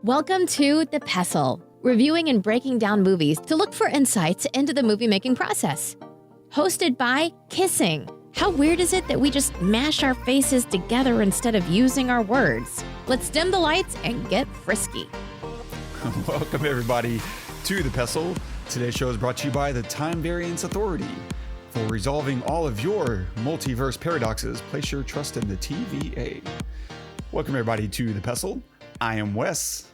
Welcome to The Pestle, reviewing and breaking down movies to look for insights into the movie-making process. Hosted by Kissing. How weird is it that we just mash our faces together instead of using our words? Let's dim the lights and get frisky. Welcome, everybody, to The Pestle. Today's show is brought to you by the Time Variance Authority. For resolving all of your multiverse paradoxes, place your trust in the TVA. Welcome, everybody, to The Pestle. I am Wes.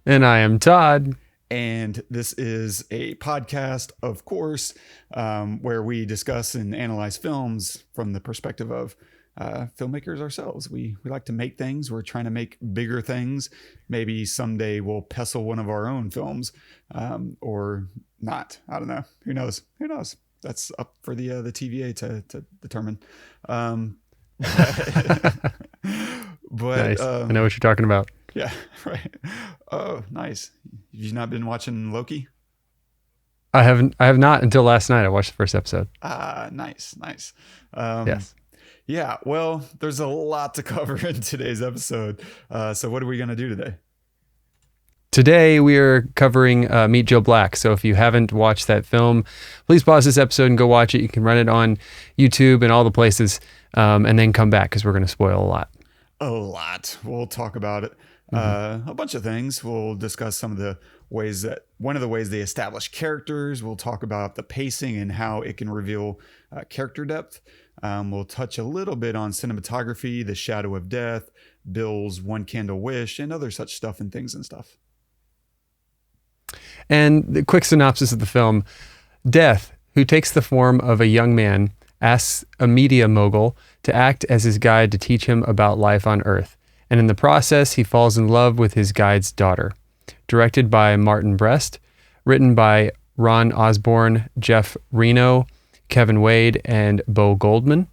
And I am Todd. And this is a podcast, of course, where we discuss and analyze films from the perspective of filmmakers ourselves. We like to make things. We're trying to make bigger things. Maybe someday we'll pestle one of our own films, or not. I don't know. Who knows? Who knows? That's up for the TVA to determine. But nice. I know what you're talking about. Yeah, right. Oh, nice. You've not been watching Loki? I have not until last night. I watched the first episode. Nice. Yes. Yeah, well, there's a lot to cover in today's episode. So what are we going to do today? Today we are covering Meet Joe Black. So if you haven't watched that film, please pause this episode and go watch it. You can run it on YouTube and all the places, and then come back because we're going to spoil a lot. A lot. We'll talk about it. A bunch of things. We'll discuss some of the ways that one of the ways they establish characters. We'll talk about the pacing and how it can reveal character depth. We'll touch a little bit on cinematography, the shadow of death, Bill's one candle wish, and other such stuff and things and stuff. And the quick synopsis of the film: Death, who takes the form of a young man, asks a media mogul to act as his guide to teach him about life on Earth. And in the process, he falls in love with his guide's daughter. Directed by Brest, written by Ron Osborn, Jeff Reno, Kevin Wade, and Bo Goldman.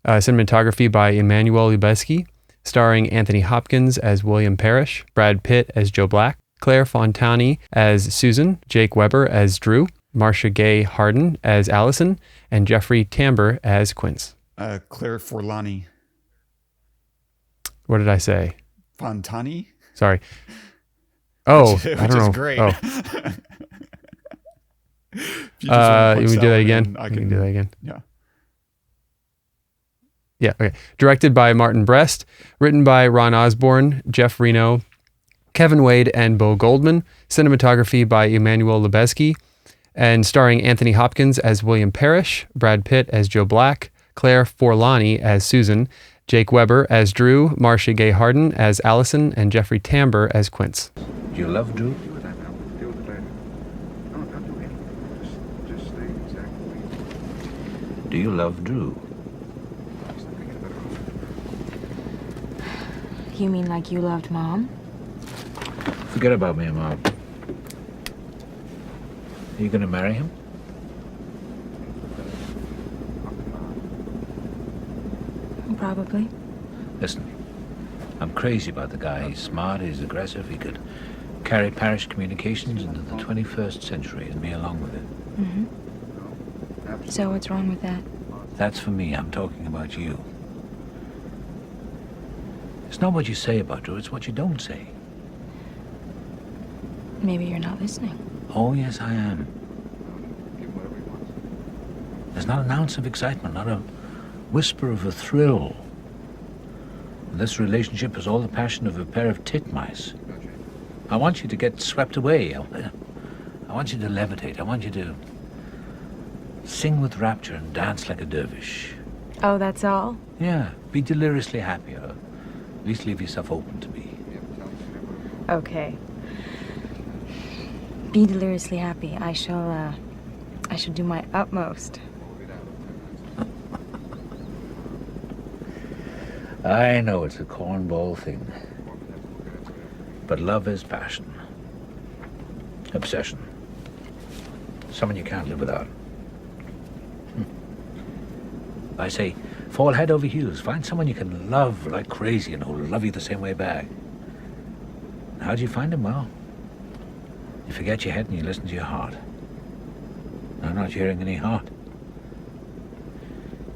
Cinematography by Emmanuel Lubezki, starring Anthony Hopkins as William Parrish, Brad Pitt as Joe Black, Claire Fontani as Susan, Jake Weber as Drew, Marcia Harden as Allison, and Jeffrey Tambor as Quince. Claire Forlani. What did I say? Fontani? Sorry. Oh, which I don't know. Is great. Oh. You want me to do that again? I can do that again. Yeah. Yeah, okay. Directed by Brest, written by Ron Osborn, Jeff Reno, Kevin Wade, and Bo Goldman. Cinematography by Emmanuel Lubezki, and starring Anthony Hopkins as William Parrish, Brad Pitt as Joe Black, Claire Forlani as Susan, Jake Weber as Drew, Marcia Harden as Allison, and Jeffrey Tambor as Quince. Do you love Drew? Do you love Drew? You mean like you loved Mom? Forget about me, Mom. Are you gonna marry him? Probably. Listen, I'm crazy about the guy. He's smart, he's aggressive, he could carry Parrish communications into the 21st century and me along with it. Mm-hmm. So what's wrong with that? That's for me, I'm talking about you. It's not what you say about Drew, it's what you don't say. Maybe you're not listening. Oh, yes, I am. There's not an ounce of excitement, not a whisper of a thrill. This relationship has all the passion of a pair of titmice. I want you to get swept away. I want you to levitate. I want you to sing with rapture and dance like a dervish. Oh, that's all? Yeah, be deliriously happy, or at least leave yourself open to me. Okay. Be deliriously happy. I shall do my utmost. I know it's a cornball thing, but love is passion, obsession, someone you can't live without. I say, fall head over heels, find someone you can love like crazy and who'll love you the same way back. How do you find him? Well, you forget your head and you listen to your heart. I'm not hearing any heart.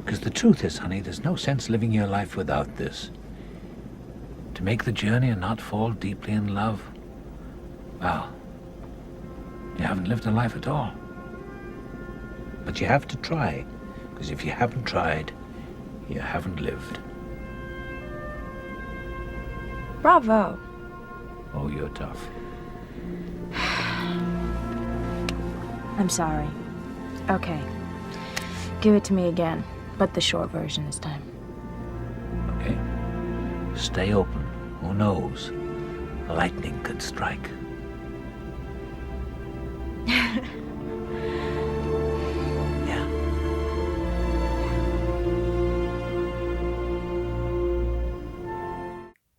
Because the truth is, honey, there's no sense living your life without this. To make the journey and not fall deeply in love, Well, you haven't lived a life at all. But you have to try, because if you haven't tried, you haven't lived. Bravo. Oh, you're tough. I'm sorry. Okay. Give it to me again, but the short version this time. Okay? Stay open. Who knows? Lightning could strike. Yeah.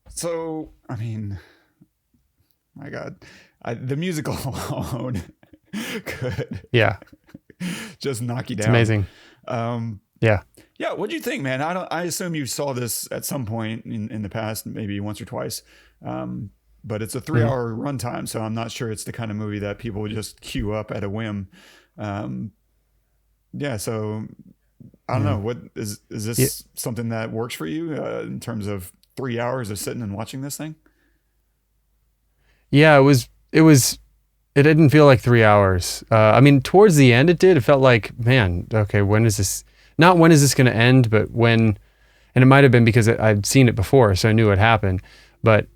So, I mean, my God, the music alone could Yeah. just knock you down. It's amazing. Yeah. Yeah. What'd you think, man? I assume you saw this at some point in the past, maybe once or twice. But it's a 3-hour runtime, so I'm not sure it's the kind of movie that people would just queue up at a whim. Yeah. So I don't know. What is this something that works for you in terms of 3 hours of sitting and watching this thing? Yeah, it didn't feel like 3 hours. I mean, towards the end it did. It felt like, man, okay, when is this going to end, but when, and it might've been because I'd seen it before, so I knew what happened, but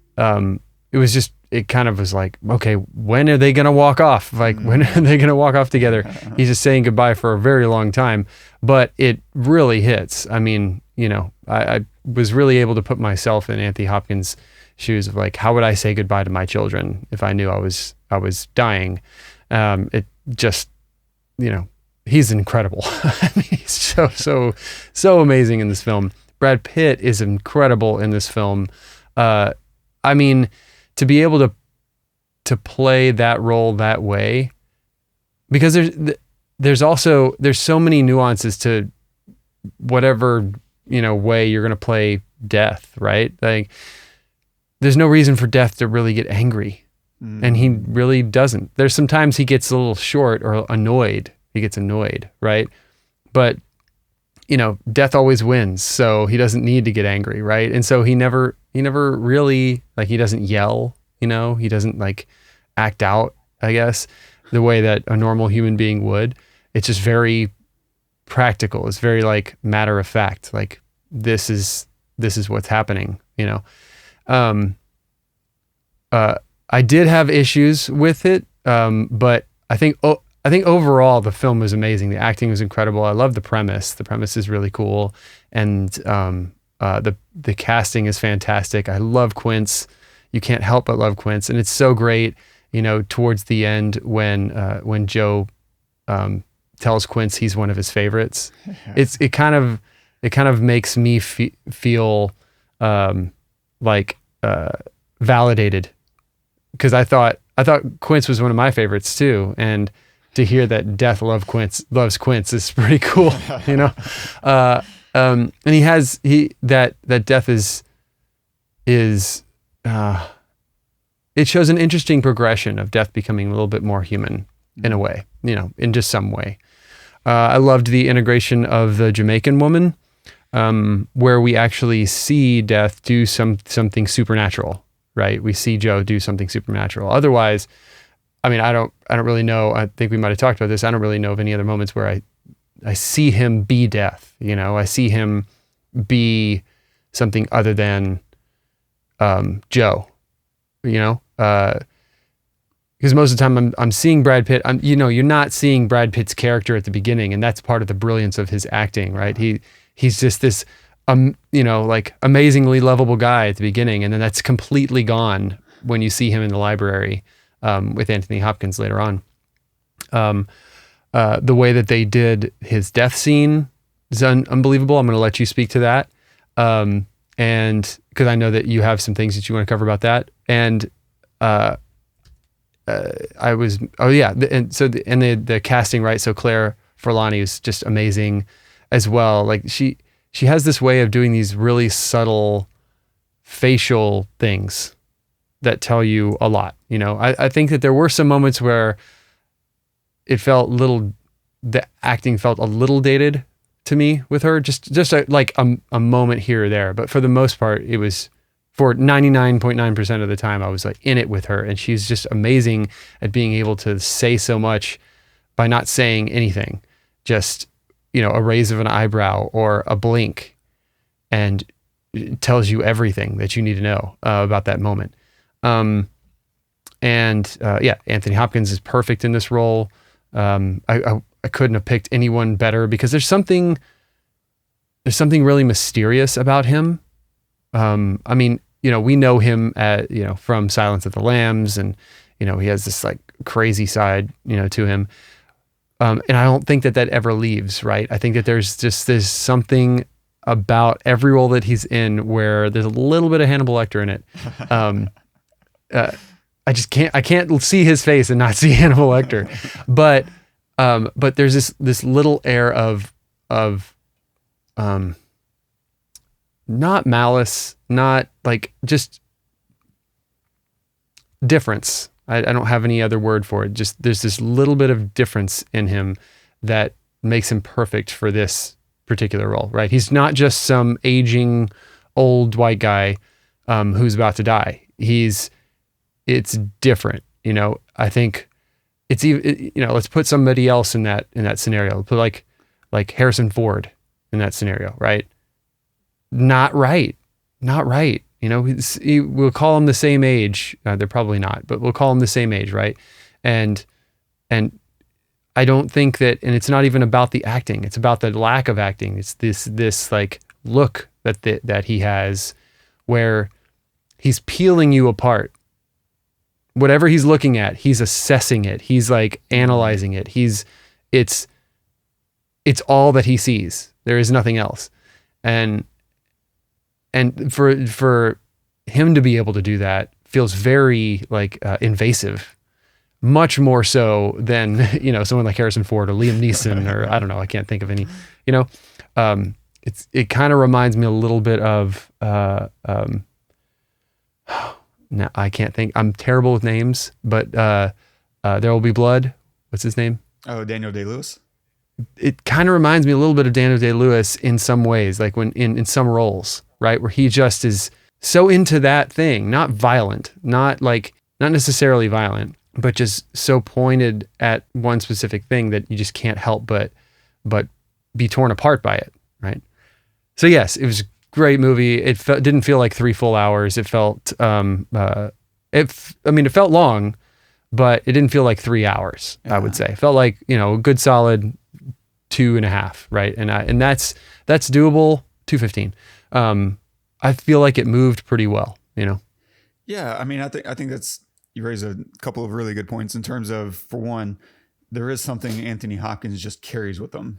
it kind of was like, okay, when are they going to walk off? Like, when are they going to walk off together? He's just saying goodbye for a very long time, but it really hits. I mean, I was really able to put myself in Anthony Hopkins' shoes of like, how would I say goodbye to my children if I knew I was dying? It just, he's incredible. I mean, he's so amazing in this film. Brad Pitt is incredible in this film. I mean, to be able to play that role that way, because there's so many nuances to whatever, way you're going to play death, right? Like, there's no reason for death to really get angry. And he really doesn't. There's sometimes he gets a little short or annoyed. He gets annoyed, right? But, death always wins. So he doesn't need to get angry, right? And so he never really, like, he doesn't yell, he doesn't like act out, I guess, the way that a normal human being would. It's just very practical. It's very like matter of fact. Like, this is what's happening, I did have issues with it, but I think overall the film was amazing. The acting was incredible. I love the premise. The premise is really cool, and the casting is fantastic. I love Quince. You can't help but love Quince, and it's so great. Towards the end when Joe tells Quince he's one of his favorites, it kind of makes me feel like validated, because I thought Quince was one of my favorites too, and to hear that Death loves Quince is pretty cool, and that Death is it shows an interesting progression of Death becoming a little bit more human in a way, in just some way. I loved the integration of the Jamaican woman, where we actually see Death do something supernatural, right? We see Joe do something supernatural. Otherwise, I mean, I don't really know. I think we might have talked about this. I don't really know of any other moments where I see him be Death. I see him be something other than Joe. Because most of the time I'm seeing Brad Pitt. You're not seeing Brad Pitt's character at the beginning, and that's part of the brilliance of his acting, right? He's just this, like amazingly lovable guy at the beginning, and then that's completely gone when you see him in the library with Anthony Hopkins later on. The way that they did his death scene is unbelievable. I'm going to let you speak to that, and because I know that you have some things that you want to cover about that, and the casting, right? So Claire Forlani is just amazing as well. Like she has this way of doing these really subtle facial things that tell you a lot. I think that there were some moments where the acting felt a little dated to me with her, just a moment here or there. But for the most part, it was for 99.9% of the time, I was like in it with her, and she's just amazing at being able to say so much by not saying anything, just, you know, a raise of an eyebrow or a blink, and it tells you everything that you need to know about that moment. Anthony Hopkins is perfect in this role. I couldn't have picked anyone better, because there's something really mysterious about him. I mean, you know, we know him from Silence of the Lambs, and, you know, he has this like crazy side, you know, to him. And I don't think that ever leaves, right? I think that there's something about every role that he's in where there's a little bit of Hannibal Lecter in it. I can't see his face and not see Hannibal Lecter, but there's this little air of not malice, not like, just difference. I don't have any other word for it. Just there's this little bit of difference in him that makes him perfect for this particular role, right? He's not just some aging old white guy who's about to die. It's different, you know. I think it's even, you know, let's put somebody else in that scenario. Put like Harrison Ford in that scenario, right? Not right. You know, we'll call them the same age. They're probably not, but we'll call them the same age, right? And I don't think that, and it's not even about the acting. It's about the lack of acting. It's this like look that he has, where he's peeling you apart. Whatever he's looking at, he's assessing it. He's like analyzing it. It's all that he sees. There is nothing else. And for him to be able to do that feels very like invasive, much more so than, you know, someone like Harrison Ford or Liam Neeson or I don't know, I can't think of any, you know. It kind of reminds me a little bit of no, I can't think. I'm terrible with names, but There Will Be Blood. What's his name? Oh, Daniel Day-Lewis. It kind of reminds me a little bit of Daniel Day-Lewis in some ways, like when in some roles, right? Where he just is so into that thing, not violent, not necessarily violent, but just so pointed at one specific thing that you just can't help but be torn apart by it, right? So yes, it was a great movie. It didn't feel like 3 full hours. It felt, it felt long, but it didn't feel like 3 hours. Yeah. I would say it felt like, you know, a good solid 2.5, right? And that's doable. 2:15. I feel like it moved pretty well, you know? Yeah. I mean, I think you raise a couple of really good points in terms of, for one, there is something Anthony Hopkins just carries with him.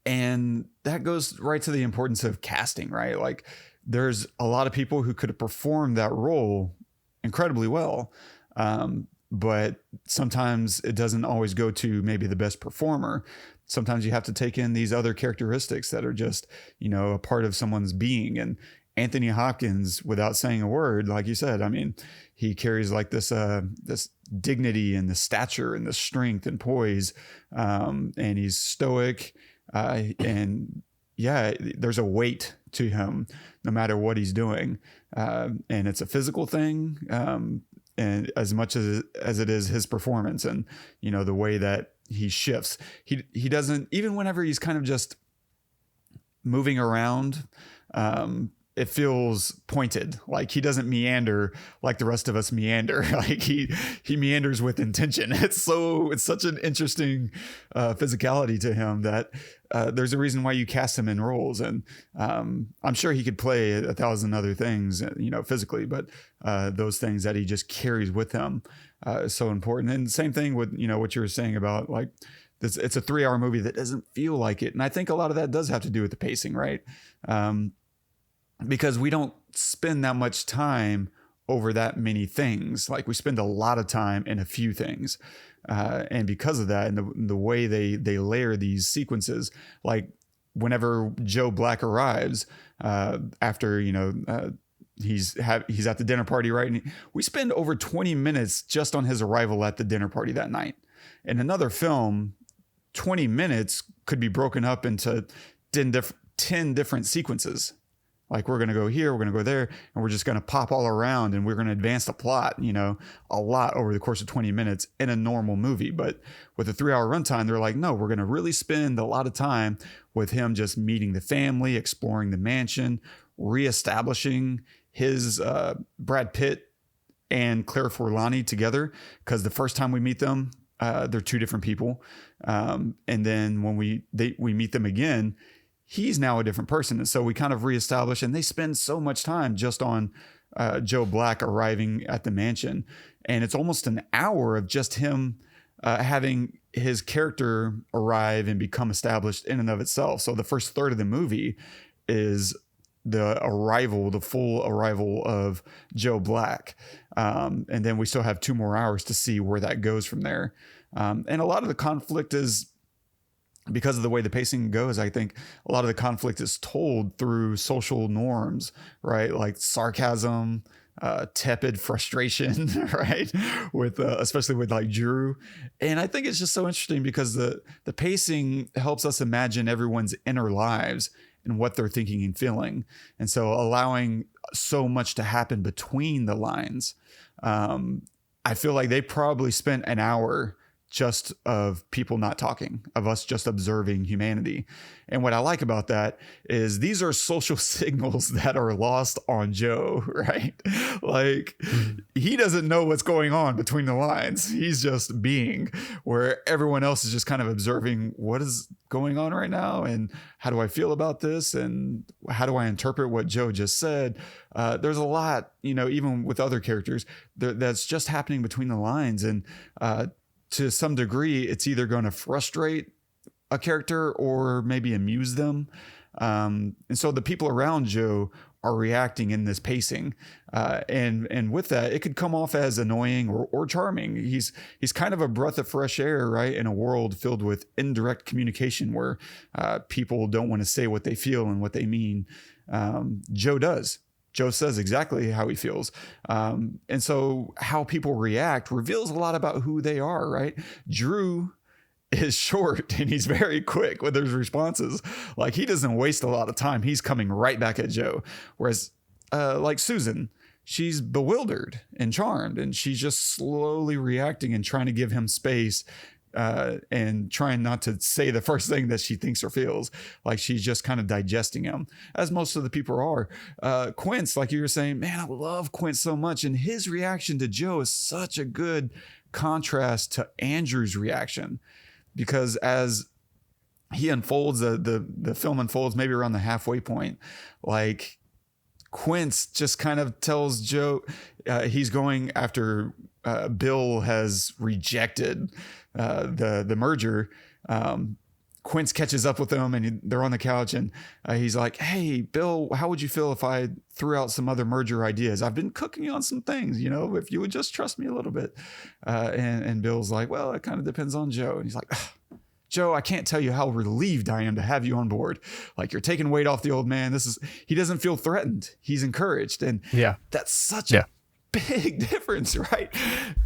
And that goes right to the importance of casting, right? Like, there's a lot of people who could have performed that role incredibly well. But sometimes it doesn't always go to maybe the best performer. Sometimes you have to take in these other characteristics that are just, you know, a part of someone's being. And Anthony Hopkins, without saying a word, like you said, I mean, he carries like this dignity and the stature and the strength and poise. And he's stoic. And yeah, there's a weight to him no matter what he's doing. And it's a physical thing. And as much as it is his performance and, you know, the way that he shifts, he doesn't, even whenever he's kind of just moving around, it feels pointed. Like, he doesn't meander like the rest of us meander. Like he meanders with intention. It's such an interesting physicality to him that there's a reason why you cast him in roles. And I'm sure he could play 1,000 other things, you know, physically, but those things that he just carries with him is so important. And same thing with, you know, what you were saying about like this, it's a 3-hour movie that doesn't feel like it. And I think a lot of that does have to do with the pacing, right? Because we don't spend that much time over that many things. Like, we spend a lot of time in a few things. And because of that, and the way they layer these sequences, like whenever Joe Black arrives, after, you know, he's at the dinner party, right? And we spend over 20 minutes just on his arrival at the dinner party that night. In another film, 20 minutes could be broken up into 10 different sequences. Like, we're going to go here, we're going to go there, and we're just going to pop all around, and we're going to advance the plot, you know, a lot over the course of 20 minutes in a normal movie. But with a 3-hour runtime, they're like, no, we're going to really spend a lot of time with him just meeting the family, exploring the mansion, reestablishing his Brad Pitt and Claire Forlani together. Because the first time we meet them, they're two different people. And then when we meet them again, he's now a different person. And so we kind of reestablish, and they spend so much time just on Joe Black arriving at the mansion. And it's almost an hour of just him having his character arrive and become established in and of itself. So the first third of the movie is the full arrival of Joe Black. And then we still have 2 more hours to see where that goes from there. And a lot of the conflict is, because of the way the pacing goes, I think a lot of the conflict is told through social norms, right? Like sarcasm, tepid frustration, right? With especially with like Drew. And I think it's just so interesting because the pacing helps us imagine everyone's inner lives and what they're thinking and feeling. And so allowing so much to happen between the lines. I feel like they probably spent an hour just of people not talking, of us just observing humanity. And what I like about that is these are social signals that are lost on Joe, right? Like, he doesn't know what's going on between the lines. He's just being, where everyone else is just kind of observing what is going on right now, and how do I feel about this, and how do I interpret what Joe just said. There's a lot, you know, even with other characters that's just happening between the lines. And to some degree, it's either going to frustrate a character or maybe amuse them. And so the people around Joe are reacting in this pacing. And with that, it could come off as annoying or charming. He's kind of a breath of fresh air, right? In a world filled with indirect communication where people don't want to say what they feel and what they mean. Joe does. Joe says exactly how he feels. And so how people react reveals a lot about who they are, right? Drew is short and he's very quick with his responses. Like, he doesn't waste a lot of time. He's coming right back at Joe. Whereas like Susan, she's bewildered and charmed, and she's just slowly reacting and trying to give him space, and trying not to say the first thing that she thinks or feels. Like, she's just kind of digesting him, as most of the people are. Quince, like you were saying, man, I love Quince so much, and his reaction to Joe is such a good contrast to Andrew's reaction, because as he unfolds, the film unfolds maybe around the halfway point, like, Quince just kind of tells Joe he's going after Bill has rejected the merger. Quince catches up with them, and they're on the couch, and he's like, hey, Bill, how would you feel if I threw out some other merger ideas? I've been cooking on some things, you know, if you would just trust me a little bit. And Bill's like, well, it kind of depends on Joe. And he's like, Joe, I can't tell you how relieved I am to have you on board. Like, you're taking weight off the old man. He doesn't feel threatened. He's encouraged. And that's such a big difference, right?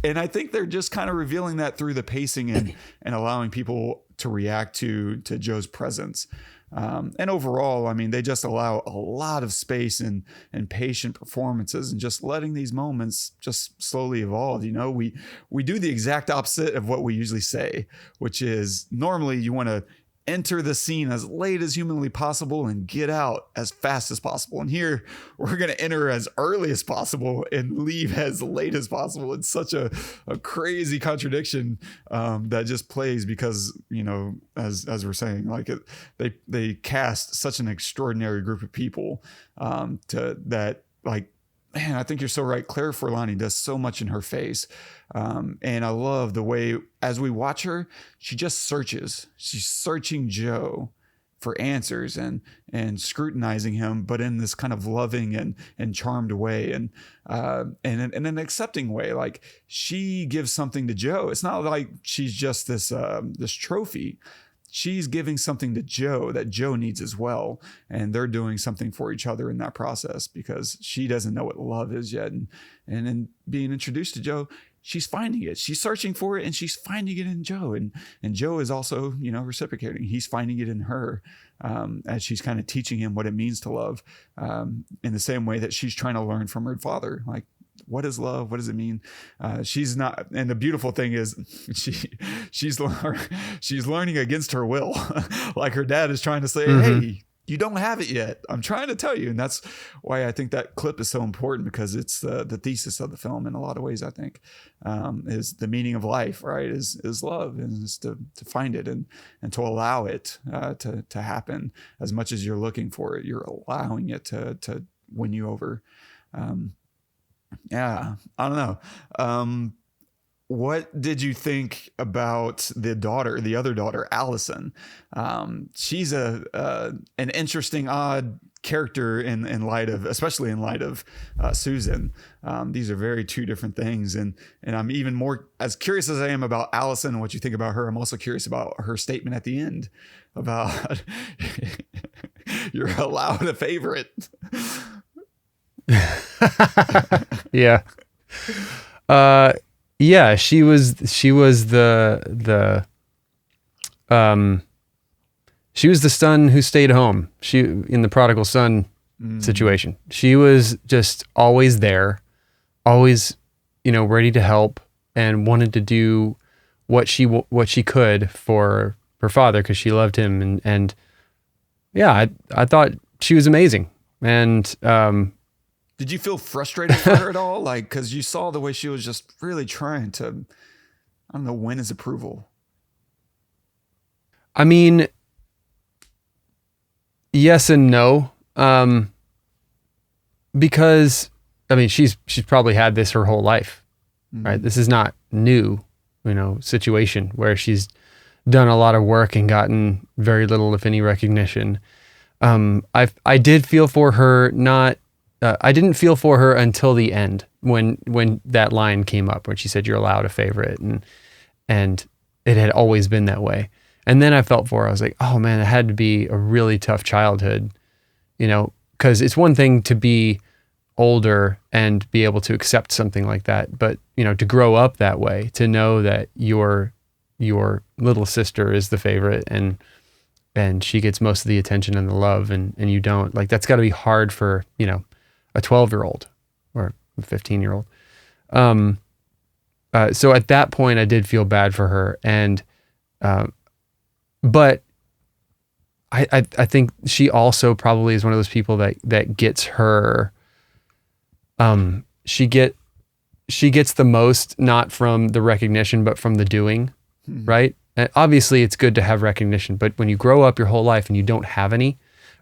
And I think they're just kind of revealing that through the pacing and allowing people to react to Joe's presence. And overall, I mean, they just allow a lot of space and patient performances, and just letting these moments just slowly evolve. You know, we do the exact opposite of what we usually say, which is normally you want to enter the scene as late as humanly possible and get out as fast as possible. And here we're going to enter as early as possible and leave as late as possible. It's such a crazy contradiction that just plays because, you know, as we're saying, like, they cast such an extraordinary group of people to that, like, man, I think you're so right. Claire Forlani does so much in her face. And I love the way, as we watch her, she just searches. She's searching Joe for answers and scrutinizing him, but in this kind of loving and charmed way, and in an accepting way. Like, she gives something to Joe. It's not like she's just this trophy. She's giving something to Joe that Joe needs as well. And they're doing something for each other in that process, because she doesn't know what love is yet. And in being introduced to Joe, she's finding it. She's searching for it, and she's finding it in Joe. And Joe is also, reciprocating. He's finding it in her, as she's kind of teaching him what it means to love, in the same way that she's trying to learn from her father. Like, what is love? What does it mean? She's not. And the beautiful thing is she's learning against her will. Like her dad is trying to say, hey, you don't have it yet. I'm trying to tell you. And that's why I think that clip is so important, because it's the thesis of the film in a lot of ways, I think, is the meaning of life, right? Is love, and is to find it and to allow it to happen. As much as you're looking for it, you're allowing it to win you over. Yeah, I don't know. What did you think about the other daughter, Allison? She's an interesting, odd character especially in light of Susan. These are very two different things. And I'm even more, as curious as I am about Allison and what you think about her, I'm also curious about her statement at the end about you're allowed a favorite. Yeah. Yeah, she was the son who stayed home. She, in the prodigal son situation, she was just always there, always, ready to help, and wanted to do what she could for her father, because she loved him. And yeah, I thought she was amazing. And did you feel frustrated for her at all? Like, because you saw the way she was just really trying to, I don't know, win his approval. I mean, yes and no. Because, I mean, she's probably had this her whole life, right? This is not new, situation where she's done a lot of work and gotten very little, if any, recognition. I did feel for her, I didn't feel for her until the end when that line came up, when she said, you're allowed a favorite, and it had always been that way. And then I felt for her. I was like, oh man, it had to be a really tough childhood, because it's one thing to be older and be able to accept something like that, but to grow up that way, to know that your little sister is the favorite and she gets most of the attention and the love, and you don't, like, that's got to be hard for a 12-year-old or a 15-year-old. So at that point, I did feel bad for her, but I think she also probably is one of those people that gets her. She gets the most, not from the recognition, but from the doing, right? And obviously, it's good to have recognition, but when you grow up your whole life and you don't have any,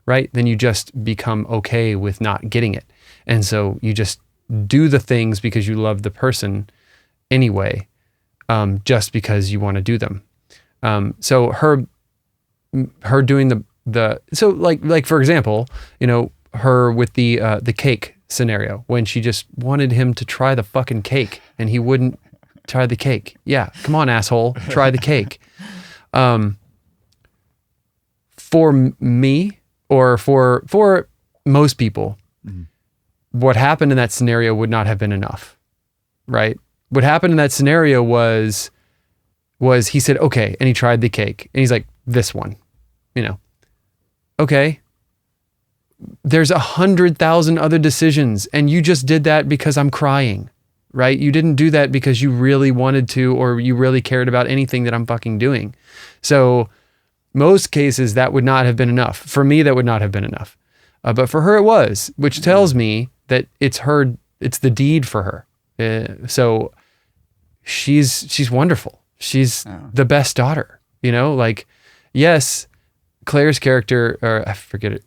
right, then you just become okay with not getting it. And so you just do the things because you love the person anyway, just because you want to do them. So her doing so like for example, her with the cake scenario, when she just wanted him to try the fucking cake and he wouldn't try the cake. Yeah, come on, asshole, try the cake. For me, or for most people, what happened in that scenario would not have been enough, right? What happened in that scenario was he said, okay, and he tried the cake, and he's like, this one, okay, there's 100,000 other decisions, and you just did that because I'm crying, right? You didn't do that because you really wanted to, or you really cared about anything that I'm fucking doing. So most cases, that would not have been enough. For me, that would not have been enough. But for her, it was, which tells me that it's the deed for her. So she's wonderful. She's the best daughter, like, yes, Claire's character, or I forget it.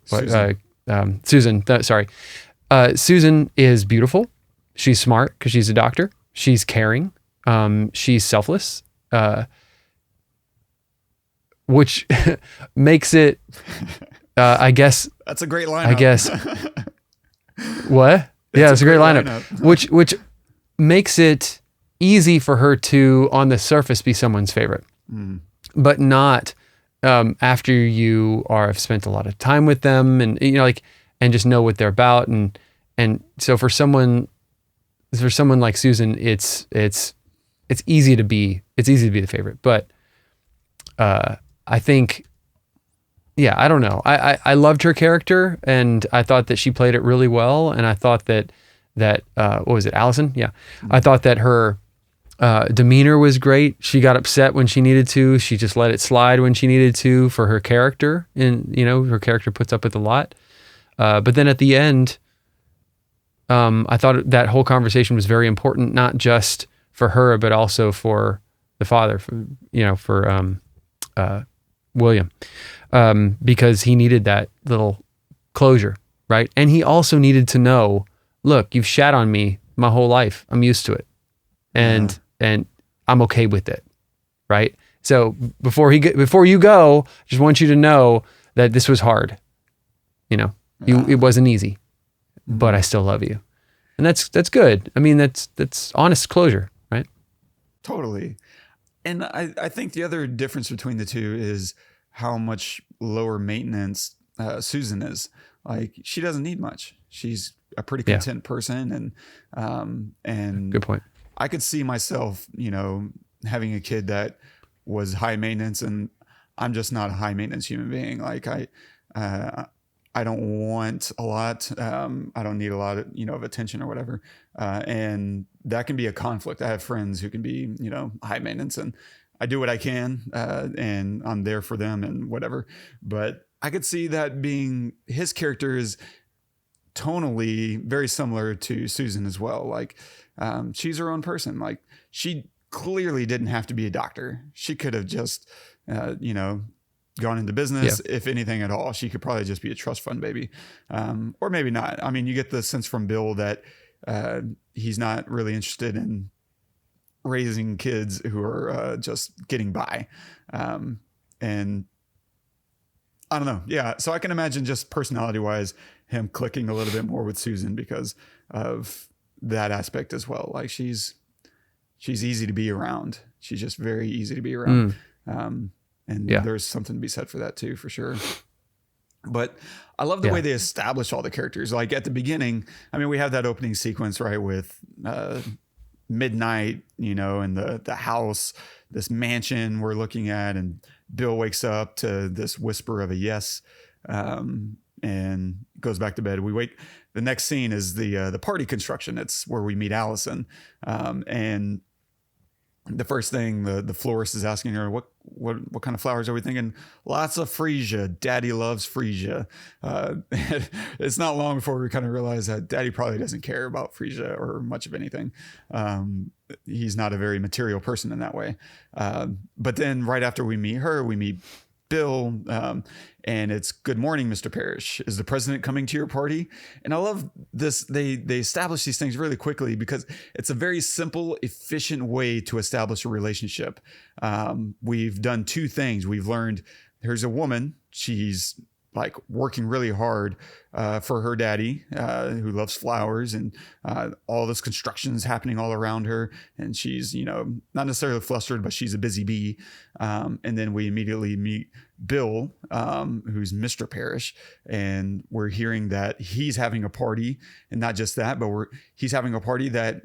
Susan. Susan is beautiful. She's smart because she's a doctor. She's caring. She's selfless, which makes it, I guess. That's a great lineup. I guess. What? Yeah, it's a great lineup. Which makes it easy for her to, on the surface, be someone's favorite, but not after you have spent a lot of time with them, and and just know what they're about, and so for someone like Susan, it's it's easy to be the favorite. But I think, yeah, I don't know. I loved her character, and I thought that she played it really well. And I thought that what was it, Allison? Yeah. I thought that her demeanor was great. She got upset when she needed to. She just let it slide when she needed to for her character. And, her character puts up with a lot. But then at the end, I thought that whole conversation was very important, not just for her, but also for the father, for William, because he needed that little closure, right? And he also needed to know, look, you've shat on me my whole life. I'm used to it. And I'm okay with it, right? So before you go, I just want you to know that this was hard. It wasn't easy, but I still love you. And that's good. I mean, that's honest closure, right? Totally. And I think the other difference between the two is how much lower maintenance Susan is. Like, she doesn't need much. She's a pretty content person, and good point. I could see myself, having a kid that was high maintenance, and I'm just not a high maintenance human being. Like, I don't want a lot. I don't need a lot of attention or whatever. And that can be a conflict. I have friends who can be, high maintenance, and I do what I can, and I'm there for them and whatever. But I could see that being, his character is tonally very similar to Susan as well. Like, she's her own person. Like, she clearly didn't have to be a doctor. She could have just, gone into business, if anything at all. She could probably just be a trust fund baby, or maybe not. I mean, you get the sense from Bill that he's not really interested in raising kids who are just getting by. And I don't know. Yeah. So I can imagine, just personality wise, him clicking a little bit more with Susan because of that aspect as well. Like, she's easy to be around. She's just very easy to be around. And there's something to be said for that too, for sure. But I love the way they establish all the characters. Like, at the beginning, I mean, we have that opening sequence, right, with midnight, and the house, this mansion we're looking at, and Bill wakes up to this whisper of a yes, and goes back to bed. The next scene is the party construction. It's where we meet Allison, and the first thing the florist is asking her, what kind of flowers are we thinking? Lots of freesia. Daddy loves freesia. It's not long before we kind of realize that Daddy probably doesn't care about freesia or much of anything. He's not a very material person in that way. But then right after we meet her, we meet Bill, and it's, good morning, Mr. Parrish. Is the president coming to your party? And I love this. They establish these things really quickly because it's a very simple, efficient way to establish a relationship. We've done two things. We've learned there's a woman. She's like working really hard for her daddy, who loves flowers, and all this construction is happening all around her. And she's, not necessarily flustered, but she's a busy bee. And then we immediately meet Bill, who's Mr. Parrish, and we're hearing that he's having a party, and not just that, but he's having a party that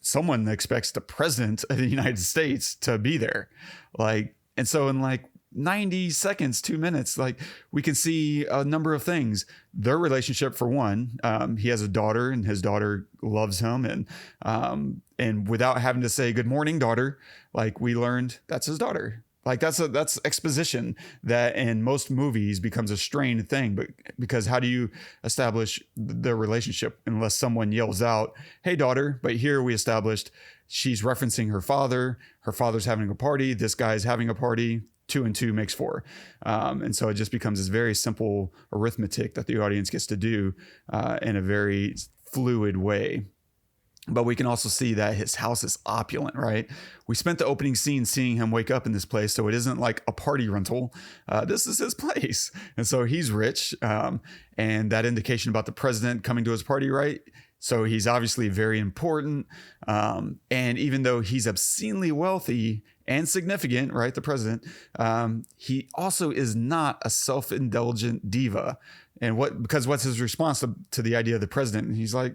someone expects the president of the United States to be there. Like, and so in like 90 seconds, 2 minutes, like, we can see a number of things. Their relationship, for one, he has a daughter, and his daughter loves him, and without having to say good morning, daughter, like, we learned that's his daughter. Like, that's exposition that in most movies becomes a strained thing, but because how do you establish the relationship unless someone yells out, "Hey, daughter"? But here we established she's referencing her father. Her father's having a party. This guy's having a party. 2 and 2 makes 4. And so it just becomes this very simple arithmetic that the audience gets to do in a very fluid way. But we can also see that his house is opulent, right? We spent the opening scene seeing him wake up in this place, so it isn't like a party rental. This is his place. And so he's rich. And that indication about the president coming to his party, right? So he's obviously very important. And even though he's obscenely wealthy and significant, right, the president, he also is not a self-indulgent diva. And because what's his response to the idea of the president? And he's like,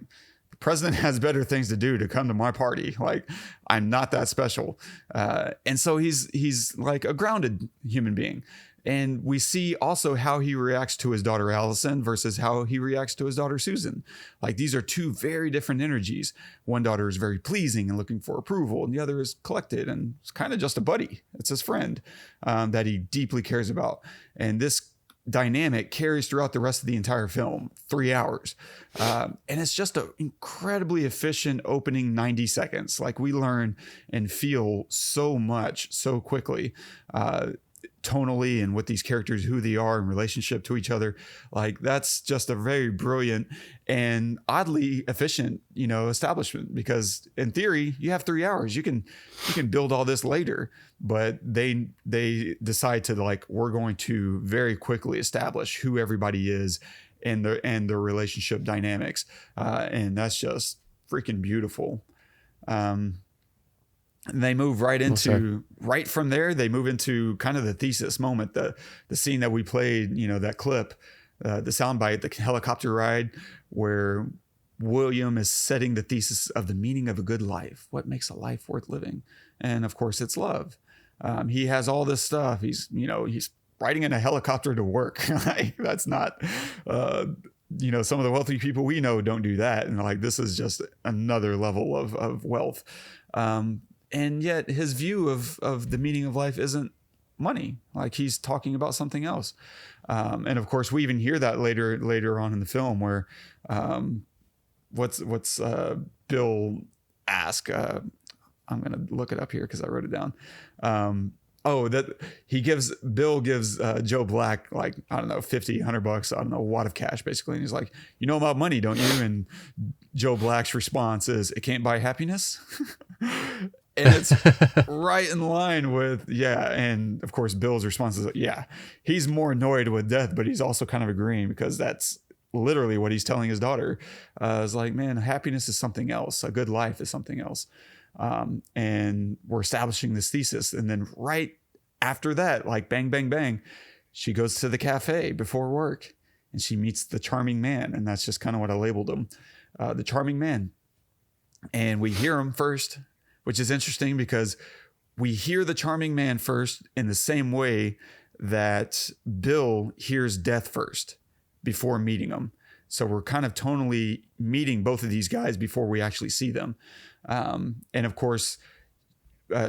the the president has better things to do to come to my party. Like, I'm not that special. And so he's like a grounded human being. And we see also how he reacts to his daughter, Allison, versus how he reacts to his daughter, Susan. Like, these are two very different energies. One daughter is very pleasing and looking for approval, and the other is collected and it's kind of just a buddy. It's his friend that he deeply cares about. And this dynamic carries throughout the rest of the entire film, 3 hours. And it's just an incredibly efficient opening 90 seconds. Like, we learn and feel so much so quickly. Tonally and with these characters, who they are in relationship to each other. Like, that's just a very brilliant and oddly efficient, establishment, because in theory you have 3 hours, you can build all this later, but they decide to, like, we're going to very quickly establish who everybody is and their relationship dynamics. And that's just freaking beautiful. And they move right from there, they move into kind of the thesis moment, the scene that we played, that clip, the soundbite, the helicopter ride, where William is setting the thesis of the meaning of a good life. What makes a life worth living? And of course, it's love. He has all this stuff. He's riding in a helicopter to work. Like, that's not, some of the wealthy people we know don't do that. And like, this is just another level of wealth. And yet his view of the meaning of life isn't money. Like, he's talking about something else. And of course, we even hear that later on in the film, where what's Bill ask? I'm going to look it up here because I wrote it down. Bill gives Joe Black, like, I don't know, $50, $100, I don't know, a wad of cash basically. And he's like, you know about money, don't you? And Joe Black's response is, it can't buy happiness. And it's right in line with, yeah. And of course, Bill's response is, yeah, he's more annoyed with death, but he's also kind of agreeing, because that's literally what he's telling his daughter. Is like, man, happiness is something else. A good life is something else. And we're establishing this thesis. And then right after that, like, bang, bang, bang, she goes to the cafe before work and she meets the charming man. And that's just kind of what I labeled him, the charming man. And we hear him first, which is interesting because we hear the charming man first in the same way that Bill hears death first before meeting him. So we're kind of tonally meeting both of these guys before we actually see them. And of course,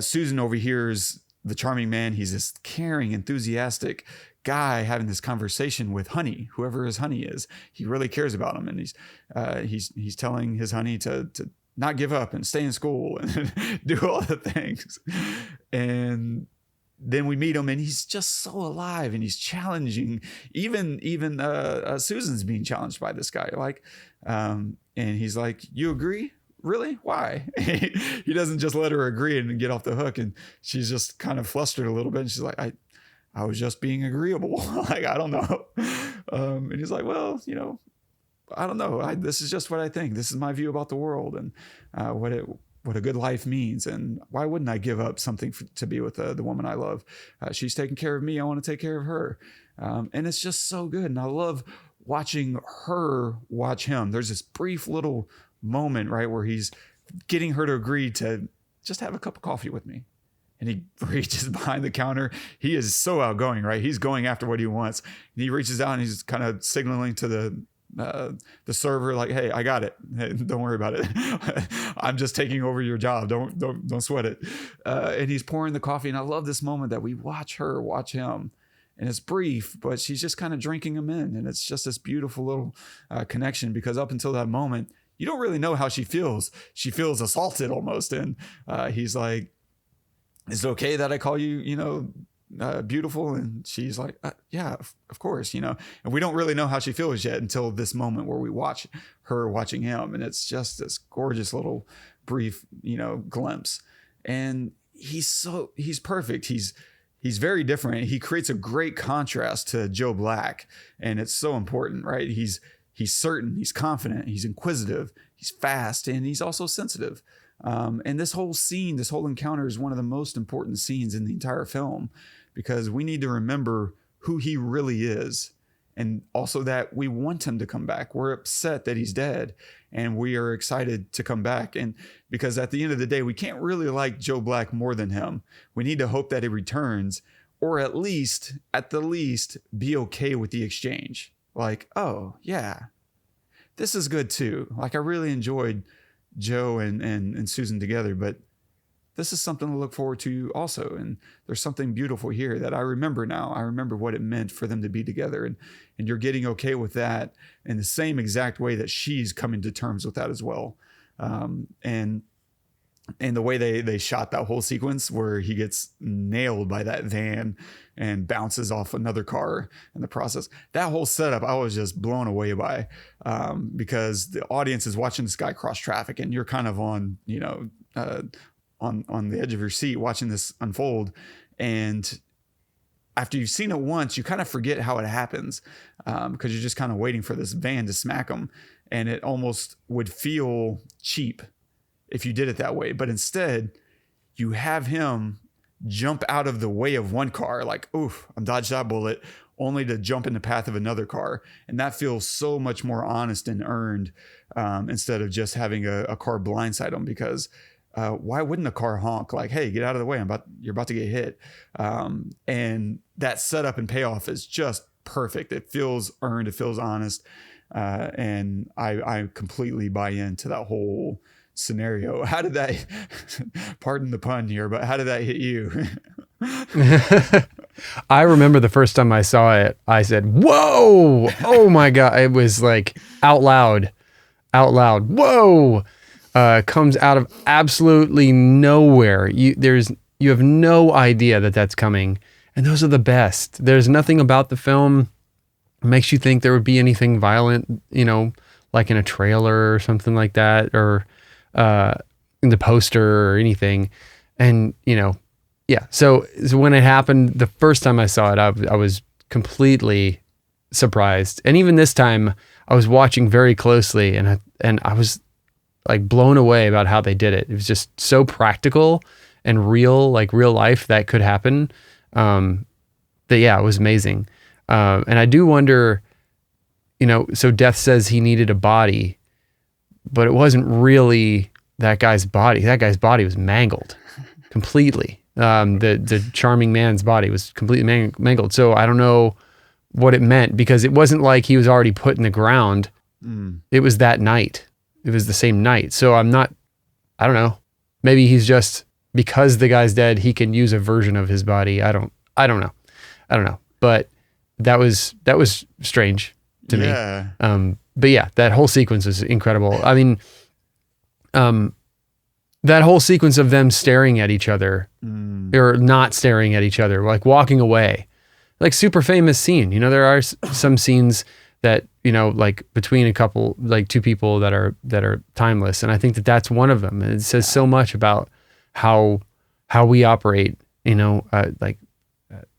Susan overhears the charming man. He's this caring, enthusiastic guy having this conversation with Honey, whoever his Honey is. He really cares about him. And he's telling his Honey to not give up and stay in school and do all the things. And then we meet him and he's just so alive and he's challenging. Even Susan's being challenged by this guy. Like, and he's like, you agree? Really? Why? He doesn't just let her agree and get off the hook. And she's just kind of flustered a little bit. And she's like, I was just being agreeable. Like, I don't know. And he's like, well, I don't know. This is just what I think. This is my view about the world and what a good life means. And why wouldn't I give up something to be with the woman I love? She's taking care of me. I want to take care of her. And it's just so good. And I love watching her watch him. There's this brief little moment, right, where he's getting her to agree to just have a cup of coffee with me. And he reaches behind the counter. He is so outgoing, right? He's going after what he wants. And he reaches out and he's kind of signaling to the server, like, hey, I got it. Hey, don't worry about it. I'm just taking over your job. Don't sweat it. And he's pouring the coffee. And I love this moment that we watch her watch him. And it's brief, but she's just kind of drinking him in. And it's just this beautiful little connection, because up until that moment, you don't really know how she feels. She feels assaulted almost. And he's like, is it okay that I call you, beautiful? And she's like, yeah, of course, and we don't really know how she feels yet until this moment where we watch her watching him. And it's just this gorgeous little brief, glimpse. And he's perfect. He's very different. He creates a great contrast to Joe Black. And it's so important, right? He's certain, he's confident, he's inquisitive, he's fast, and he's also sensitive. And this whole scene, this whole encounter is one of the most important scenes in the entire film, because we need to remember who he really is and also that we want him to come back. We're upset that he's dead, and we are excited to come back. And because at the end of the day, we can't really like Joe Black more than him. We need to hope that he returns, or at the least, be okay with the exchange. Like, oh yeah, this is good too. Like, I really enjoyed Joe and Susan together, but this is something to look forward to also. And there's something beautiful here that I remember now. I remember what it meant for them to be together. And you're getting okay with that in the same exact way that she's coming to terms with that as well. And the way they shot that whole sequence where he gets nailed by that van and bounces off another car in the process, that whole setup, I was just blown away by, because the audience is watching this guy cross traffic, and you're kind of on, on the edge of your seat watching this unfold. And after you've seen it once, you kind of forget how it happens, because you're just kind of waiting for this van to smack him. And it almost would feel cheap if you did it that way. But instead, you have him jump out of the way of one car, like, oof, I'm dodged that bullet, only to jump in the path of another car. And that feels so much more honest and earned, instead of just having a car blindside him. Because why wouldn't a car honk like, hey, get out of the way, you're about to get hit? And that setup and payoff is just perfect. It feels earned, it feels honest. And I completely buy into that whole scenario. How did that, pardon the pun here, but how did that hit you? I remember the first time I saw it, I said, whoa, oh my God. It was like out loud, whoa. Comes out of absolutely nowhere. You have no idea that that's coming. And those are the best. There's nothing about the film that makes you think there would be anything violent, like in a trailer or something like that, or in the poster or anything. And, yeah. So when it happened, the first time I saw it, I was completely surprised. And even this time I was watching very closely, and I was like blown away about how they did it. It was just so practical and real, like real life that could happen. That, yeah, it was amazing. And I do wonder, so Death says he needed a body, but it wasn't really that guy's body. That guy's body was mangled completely. The charming man's body was completely mangled. So I don't know what it meant, because it wasn't like he was already put in the ground. It was that night. It was the same night. So I don't know. Maybe he's just, because the guy's dead, he can use a version of his body. I don't know. But that was strange to me. But yeah, that whole sequence was incredible. I mean, that whole sequence of them staring at each other, or not staring at each other, like walking away, like super famous scene. There are some scenes that, like between a couple, like two people that are timeless. And I think that that's one of them. And it says so much about how we operate,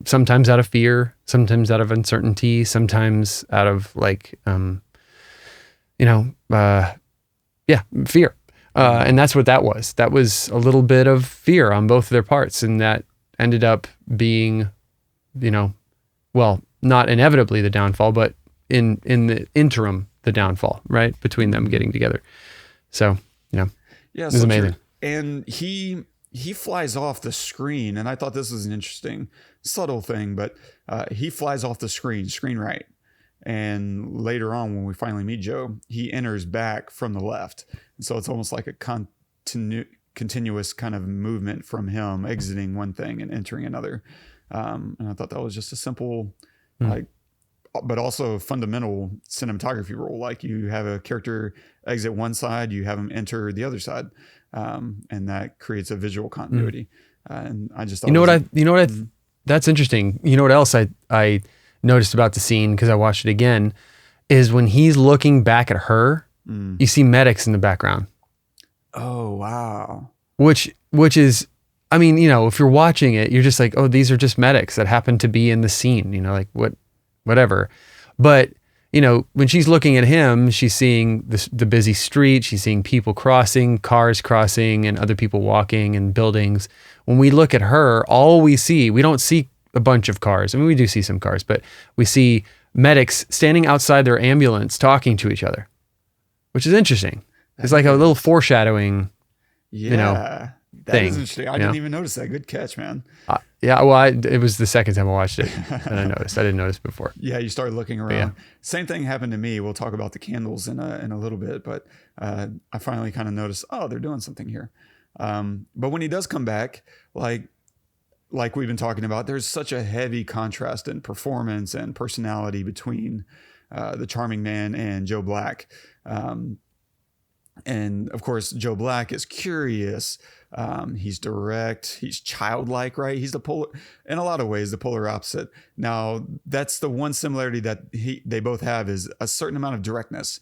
sometimes out of fear, sometimes out of uncertainty, sometimes out of like, fear. And that's what that was. That was a little bit of fear on both of their parts. And that ended up being, well, not inevitably the downfall, but in the interim, the downfall, right? Between them getting together. So, yeah, it was amazing. True. And he flies off the screen. And I thought this was an interesting, subtle thing, but he flies off the screen right. And later on, when we finally meet Joe, he enters back from the left. And so it's almost like a continuous kind of movement from him exiting one thing and entering another. And I thought that was just a simple, but also fundamental cinematography rule. Like, you have a character exit one side, you have them enter the other side. And that creates a visual continuity. And I just thought, that's interesting. You know what else I noticed about the scene, because I watched it again, is when he's looking back at her, you see medics in the background. Oh, wow. Which is, I mean, if you're watching it, you're just like, oh, these are just medics that happen to be in the scene, like whatever. But, when she's looking at him, she's seeing the busy street, she's seeing people crossing, cars crossing, and other people walking, and buildings. When we look at her, we don't see a bunch of cars. I mean, we do see some cars, but we see medics standing outside their ambulance talking to each other, which is interesting. It's like a little foreshadowing, That thing. is interesting. I didn't even notice that. Good catch, man. Yeah, well, it was the second time I watched it that I noticed. I didn't notice before. Yeah, you start looking around. Yeah. Same thing happened to me. We'll talk about the candles in a little bit, but I finally kind of noticed, oh, they're doing something here. But when he does come back, like we've been talking about, there's such a heavy contrast in performance and personality between the charming man and Joe Black. And of course, Joe Black is curious. He's direct. He's childlike, right? He's in a lot of ways, the polar opposite. Now, that's the one similarity that they both have is a certain amount of directness.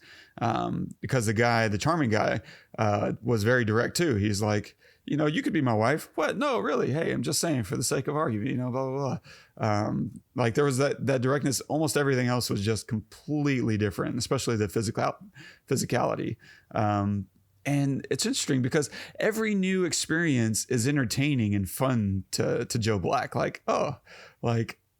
Because the charming guy, was very direct too. He's like, you could be my wife. What? No, really. Hey, I'm just saying for the sake of argument, blah, blah, blah. Like there was that directness. Almost everything else was just completely different, especially the physicality. And it's interesting because every new experience is entertaining and fun to Joe Black. Like,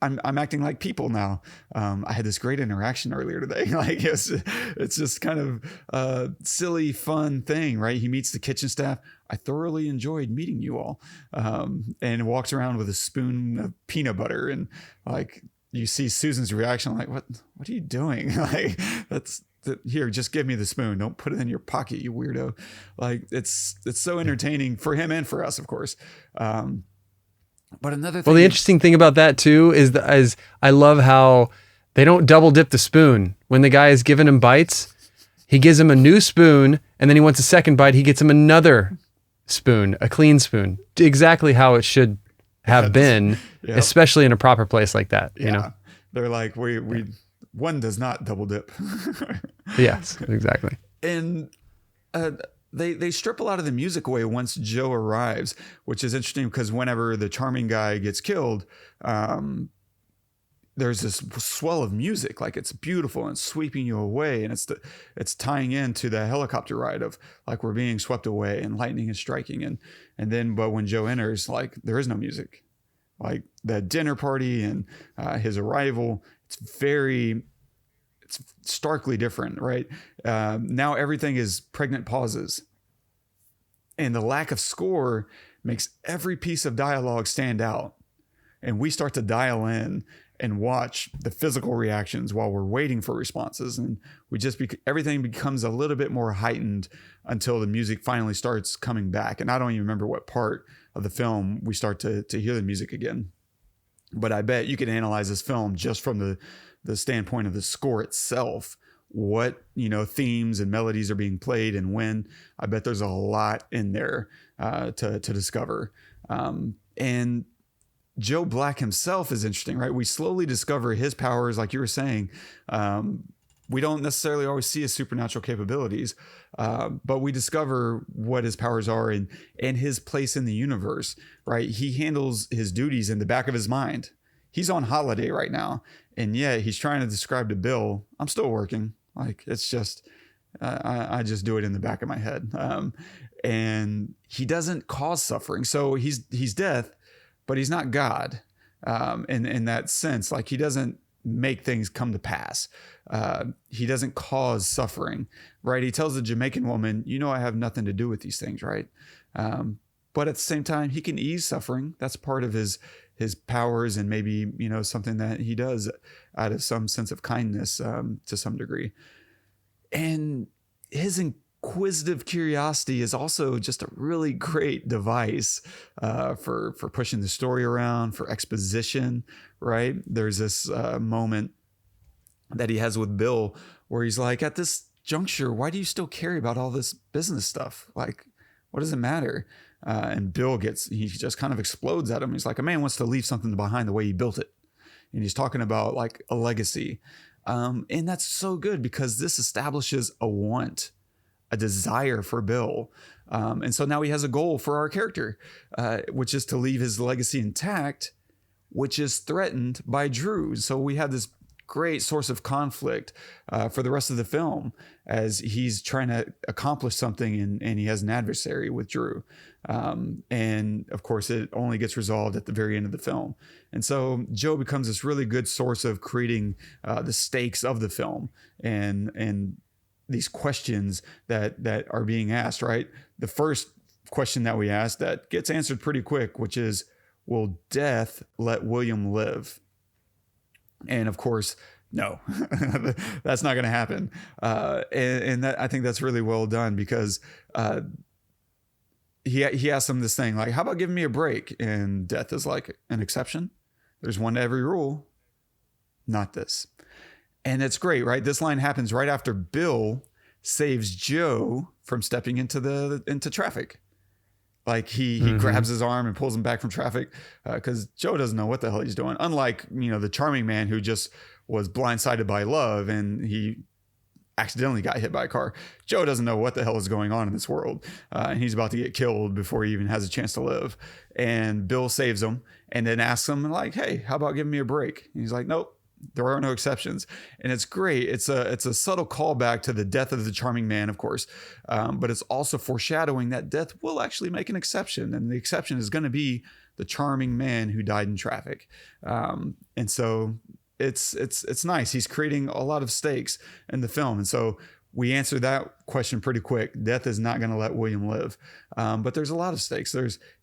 I'm acting like people now. I had this great interaction earlier today. Like it's just kind of a silly, fun thing, right? He meets the kitchen staff. I thoroughly enjoyed meeting you all. And walks around with a spoon of peanut butter, and like you see Susan's reaction, like, what are you doing? Like here, just give me the spoon. Don't put it in your pocket, you weirdo. Like it's so entertaining for him and for us, of course. But another thing. Well, the interesting thing about that too is I love how they don't double dip the spoon. When the guy is giving him bites, he gives him a new spoon, and then he wants a second bite. He gets him another spoon, a clean spoon, exactly how it should have been, Yep. especially in a proper place like that. They're like one does not double dip. Yes, exactly. And they strip a lot of the music away once Joe arrives, which is interesting because whenever the charming guy gets killed, there's this swell of music, like it's beautiful and sweeping you away, and it's tying into the helicopter ride of like we're being swept away and lightning is striking, and then but when Joe enters, like there is no music, like the dinner party and his arrival, it's starkly different, right? Now everything is pregnant pauses, and the lack of score makes every piece of dialogue stand out, and we start to dial in and watch the physical reactions while we're waiting for responses, and everything becomes a little bit more heightened until the music finally starts coming back. And I don't even remember what part of the film we start to hear the music again, but I bet you can analyze this film just from the standpoint of the score itself, what themes and melodies are being played and when. I bet there's a lot in there to discover. And Joe Black himself is interesting, right? We slowly discover his powers, like you were saying. We don't necessarily always see his supernatural capabilities, but we discover what his powers are and his place in the universe, right? He handles his duties in the back of his mind. He's on holiday right now, and yet he's trying to describe to Bill, I'm still working. Like it's just, I just do it in the back of my head. And he doesn't cause suffering. So he's death, but he's not God in that sense. Like he doesn't make things come to pass. He doesn't cause suffering, right? He tells the Jamaican woman, I have nothing to do with these things, right? But at the same time, he can ease suffering. That's part of his powers, and maybe, something that he does out of some sense of kindness to some degree. And his inquisitive curiosity is also just a really great device for pushing the story around, for exposition, right? There's this moment that he has with Bill where he's like, at this juncture, why do you still care about all this business stuff? Like, what does it matter? And Bill he just kind of explodes at him. He's like, a man wants to leave something behind the way he built it. And he's talking about like a legacy. And that's so good because this establishes a want, a desire for Bill. And so now he has a goal for our character, which is to leave his legacy intact, which is threatened by Drew. So we have this great source of conflict for the rest of the film as he's trying to accomplish something and he has an adversary with Drew. And of course, it only gets resolved at the very end of the film. And so Joe becomes this really good source of creating the stakes of the film and these questions that are being asked, right? The first question that we ask that gets answered pretty quick, which is, will death let William live? And of course, no, that's not going to happen. And that, I think that's really well done because he asks him this thing like, how about giving me a break? And death is like, an exception? There's one to every rule. Not this. And it's great, right? This line happens right after Bill saves Joe from stepping into traffic. Like he grabs his arm and pulls him back from traffic because Joe doesn't know what the hell he's doing. Unlike, the charming man who just was blindsided by love and he accidentally got hit by a car. Joe doesn't know what the hell is going on in this world. And he's about to get killed before he even has a chance to live. And Bill saves him and then asks him like, hey, how about giving me a break? And he's like, nope. There are no exceptions. And it's great. It's a subtle callback to the death of the charming man, of course. But it's also foreshadowing that death will actually make an exception. And the exception is going to be the charming man who died in traffic. And so it's nice. He's creating a lot of stakes in the film. And so we answer that question pretty quick. Death is not going to let William live. But there's a lot of stakes.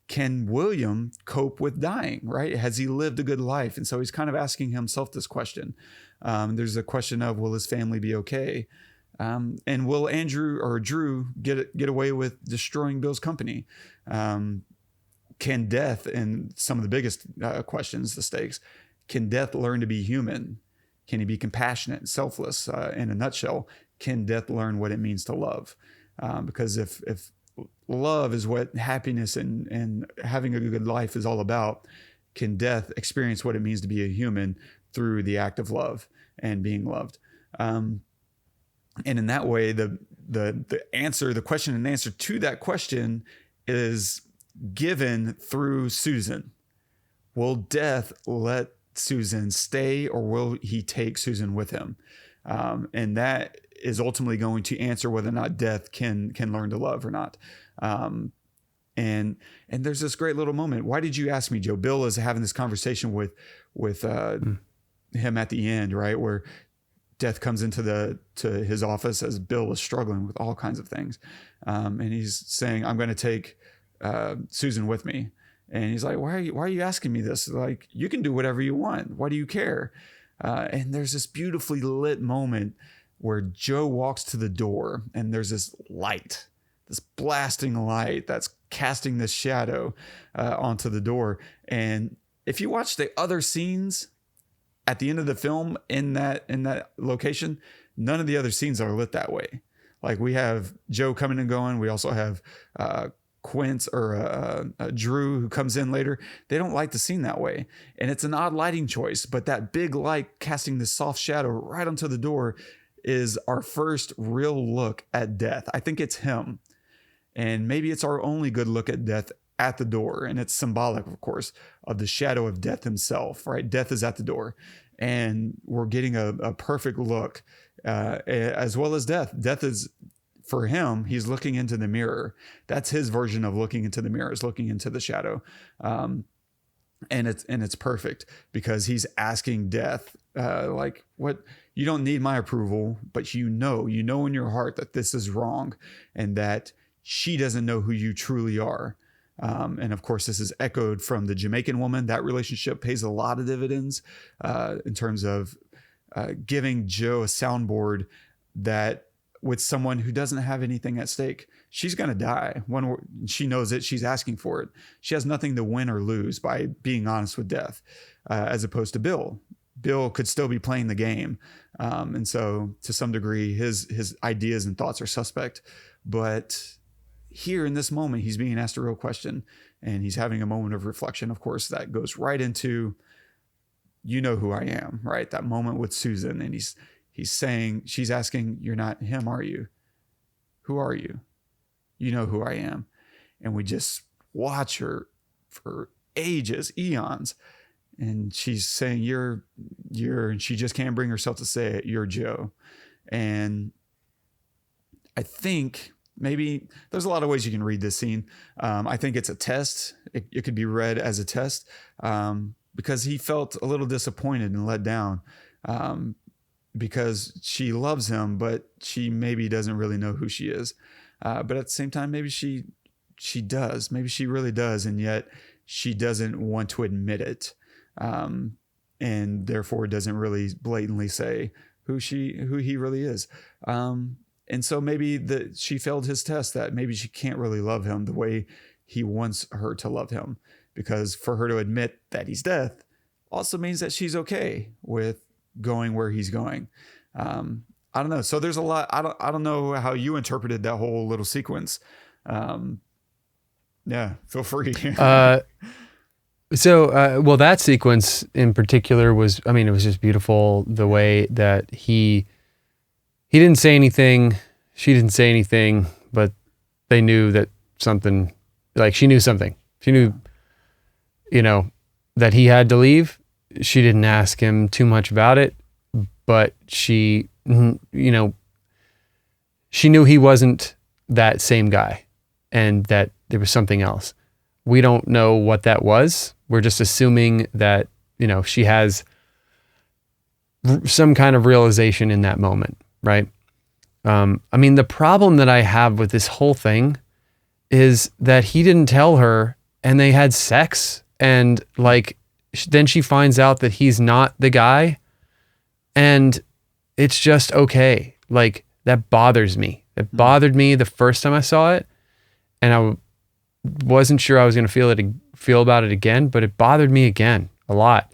Can William cope with dying, right? Has he lived a good life? And so he's kind of asking himself this question. There's a question of, will his family be okay? And will Andrew or Drew get away with destroying Bill's company? Can death, and some of the biggest questions, the stakes, can death learn to be human? Can he be compassionate and selfless? In a nutshell, can death learn what it means to love? Because if love is what happiness and having a good life is all about, can death experience what it means to be a human through the act of love and being loved? And in that way, the question and answer to that question is given through Susan. Will death let Susan stay, or will he take Susan with him? And that is ultimately going to answer whether or not death can learn to love or not. And there's this great little moment. Why did you ask me, Joe? Bill is having this conversation with him at the end, right? Where death comes to his office as Bill is struggling with all kinds of things. And he's saying, I'm going to take Susan with me. And he's like, why are you asking me this? Like, you can do whatever you want. Why do you care? And there's this beautifully lit moment where Joe walks to the door and there's this light, this blasting light that's casting this shadow onto the door. And if you watch the other scenes at the end of the film in that location, none of the other scenes are lit that way. Like, we have Joe coming and going. We also have Quince or Drew who comes in later. They don't light the scene that way. And it's an odd lighting choice, but that big light casting this soft shadow right onto the door is our first real look at death. I think it's him. And maybe it's our only good look at death at the door. And it's symbolic, of course, of the shadow of death himself, right? Death is at the door. And we're getting a perfect look as well as death. Death is, for him, he's looking into the mirror. That's his version of looking into the mirror, is looking into the shadow. And it's perfect because he's asking death, like, what? You don't need my approval, but you know in your heart that this is wrong and that she doesn't know who you truly are. And of course, this is echoed from the Jamaican woman. That relationship pays a lot of dividends in terms of giving Joe a soundboard that with someone who doesn't have anything at stake. She's going to die. When she knows it, she's asking for it. She has nothing to win or lose by being honest with death, as opposed to Bill. Bill could still be playing the game. And so to some degree, his ideas and thoughts are suspect. But here in this moment, he's being asked a real question and he's having a moment of reflection. Of course, that goes right into, you know who I am, right? That moment with Susan. And he's saying, she's asking, you're not him, are you? Who are you? You know who I am. And we just watch her for ages, eons. and she's saying, you're, and she just can't bring herself to say it, you're Joe. And I think maybe there's a lot of ways you can read this scene. I think it's a test. It could be read as a test, because he felt a little disappointed and let down, because she loves him, but she maybe doesn't really know who she is. But at the same time, maybe she does. Maybe she really does, and yet she doesn't want to admit it, and therefore doesn't really blatantly say who he really is. And so maybe she failed his test, that maybe she can't really love him the way he wants her to love him, because for her to admit that he's dead also means that she's okay with going where he's going. I don't know. So there's a lot. I don't know how you interpreted that whole little sequence. Yeah, feel free. Well, that sequence in particular was, I mean, it was just beautiful, the way that he didn't say anything, she didn't say anything, but they knew that something, like she knew something. She knew, that he had to leave. She didn't ask him too much about it, but she, she knew he wasn't that same guy and that there was something else. We don't know what that was. We're just assuming that, she has some kind of realization in that moment, right? I mean, the problem that I have with this whole thing is that he didn't tell her, and they had sex, and then she finds out that he's not the guy, and it's just okay. Like, that bothers me. It bothered me the first time I saw it, and I wasn't sure I was going to feel about it again, but it bothered me again a lot,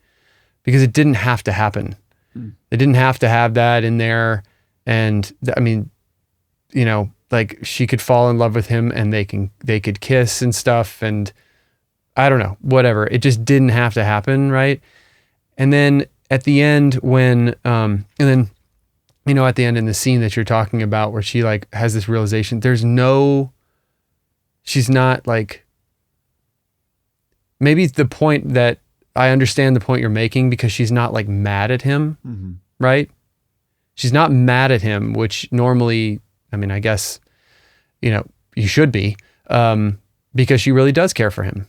because it didn't have to happen. They didn't have to have that in there. And I mean, she could fall in love with him, and they could kiss and stuff, and I don't know, whatever. It just didn't have to happen, right? And then at the end, when at the end in the scene that you're talking about, where she has this realization, she's not maybe the point that I understand the point you're making, because she's not mad at him, right? She's not mad at him, which normally, I mean, I guess, you should be, because she really does care for him,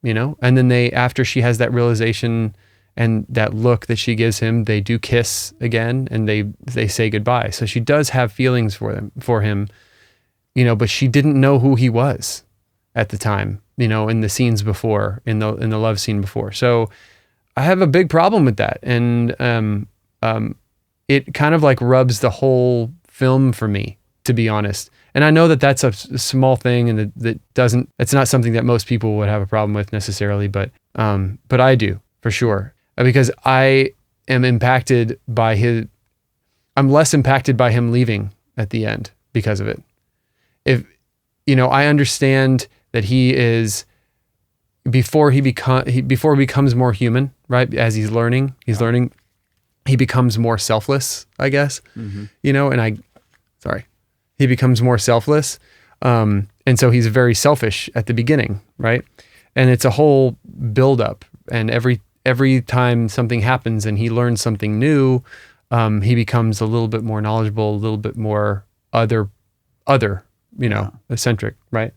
and then after she has that realization and that look that she gives him, they do kiss again, and they say goodbye. So she does have feelings for him, but she didn't know who he was at the time, in the scenes before, in the love scene before. So I have a big problem with that. And, it kind of rubs the whole film for me, to be honest. And I know that that's a small thing, and it's not something that most people would have a problem with necessarily, but I do, for sure, because I am impacted by I'm less impacted by him leaving at the end because of it. I understand that he is, before he becomes more human, right? As he's learning, he becomes more selfless, I guess, he becomes more selfless. And so he's very selfish at the beginning, right? And it's a whole buildup, and every time something happens and he learns something new, he becomes a little bit more knowledgeable, a little bit more other, eccentric, right?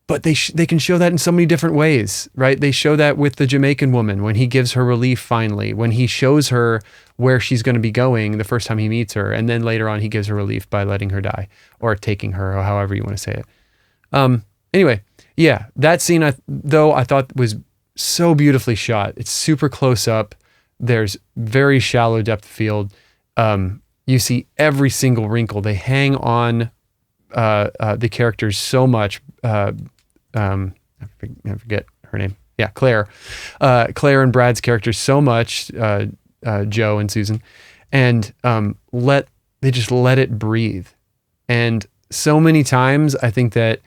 But they can show that in so many different ways, right? They show that with the Jamaican woman, when he gives her relief finally, when he shows her where she's going to be going the first time he meets her, and then later on he gives her relief by letting her die, or taking her, or however you want to say it. Anyway, yeah, that scene I thought was so beautifully shot. It's super close up. There's very shallow depth of field. You see every single wrinkle. They hang on the characters so much. I forget her name. Yeah, Claire and Brad's characters so much, Joe and Susan, and they just let it breathe. And so many times I think that,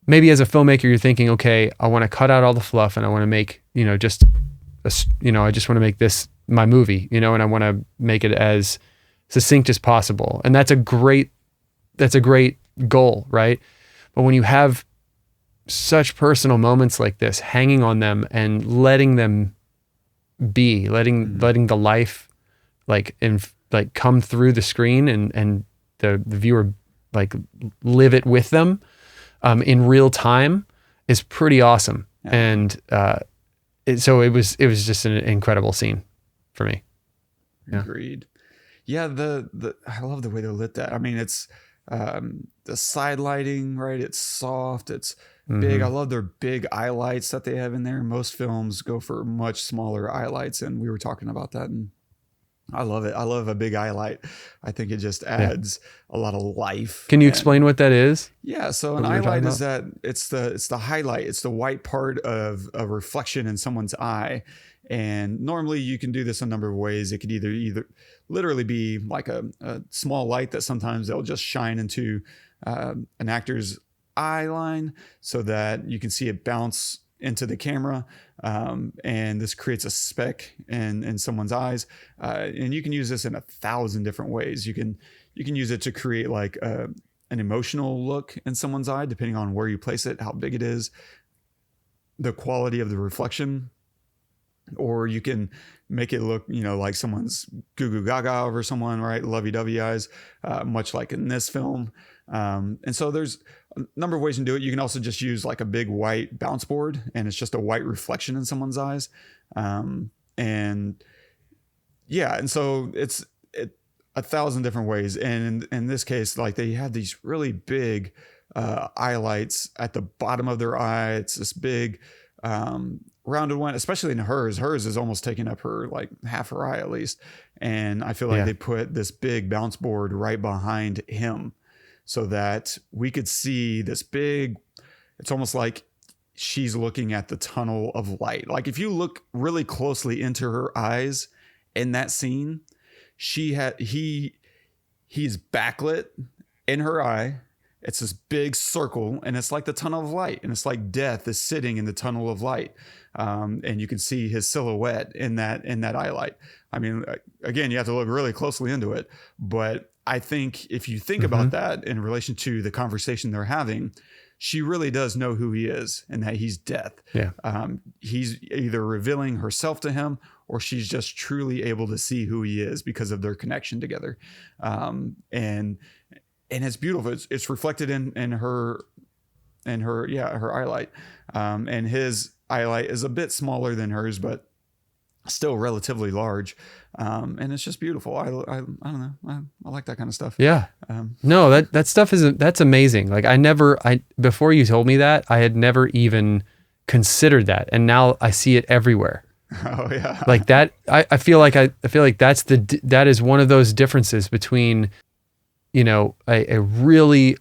maybe as a filmmaker, you're thinking, okay, I want to cut out all the fluff, and I want to make, I just want to make this my movie, and I want to make it as succinct as possible. And that's a great goal, right? But when you have such personal moments like this hanging on them and letting them be, letting the life like come through the screen and the viewer like live it with them in real time is pretty awesome. Yeah. And so it was just an incredible scene for me. Yeah. Agreed. Yeah, I love the way they lit that. I mean, it's the side lighting, right? It's soft, it's big. I love their big eye lights that they have in there. Most films go for much smaller eye lights, and we were talking about that, and I love it. I love a big eye light. I think it just adds a lot of life. Can you explain what that is? Yeah, so an eye light is that it's the highlight. It's the white part of a reflection in someone's eye. And normally you can do this a number of ways. It could either literally be like a small light that sometimes they'll just shine into an actor's eye line so that you can see it bounce into the camera. And this creates a speck in someone's eyes. And you can use this in 1,000 different ways. You can use it to create like an emotional look in someone's eye, depending on where you place it, how big it is, the quality of the reflection. Or you can make it look, like someone's goo goo gaga over someone, right? Lovey-dovey eyes, much like in this film. And so there's a number of ways to do it. You can also just use like a big white bounce board, and it's just a white reflection in someone's eyes. And so it's 1,000 different ways. And in this case, like they had these really big eye lights at the bottom of their eye. It's this big rounded one, especially in hers. Hers is almost taking up her like half her eye at least. And I feel like they put this big bounce board right behind him so that we could see this big, it's almost like she's looking at the tunnel of light. Like if you look really closely into her eyes in that scene, he's backlit in her eye. It's this big circle, and it's like the tunnel of light, and it's like death is sitting in the tunnel of light. And you can see his silhouette in that eye light. I mean, again, you have to look really closely into it, but I think if you think about that in relation to the conversation they're having, she really does know who he is and that he's death. Yeah. He's either revealing herself to him, or she's just truly able to see who he is because of their connection together. And it's beautiful. It's reflected in her eye light. And his eye light is a bit smaller than hers, but still relatively large. And it's just beautiful. I don't know. I like that kind of stuff. Yeah. No, that stuff that's amazing. Like before you told me that, I had never even considered that. And now I see it everywhere. Oh yeah. Like that. I feel like that is one of those differences between, a really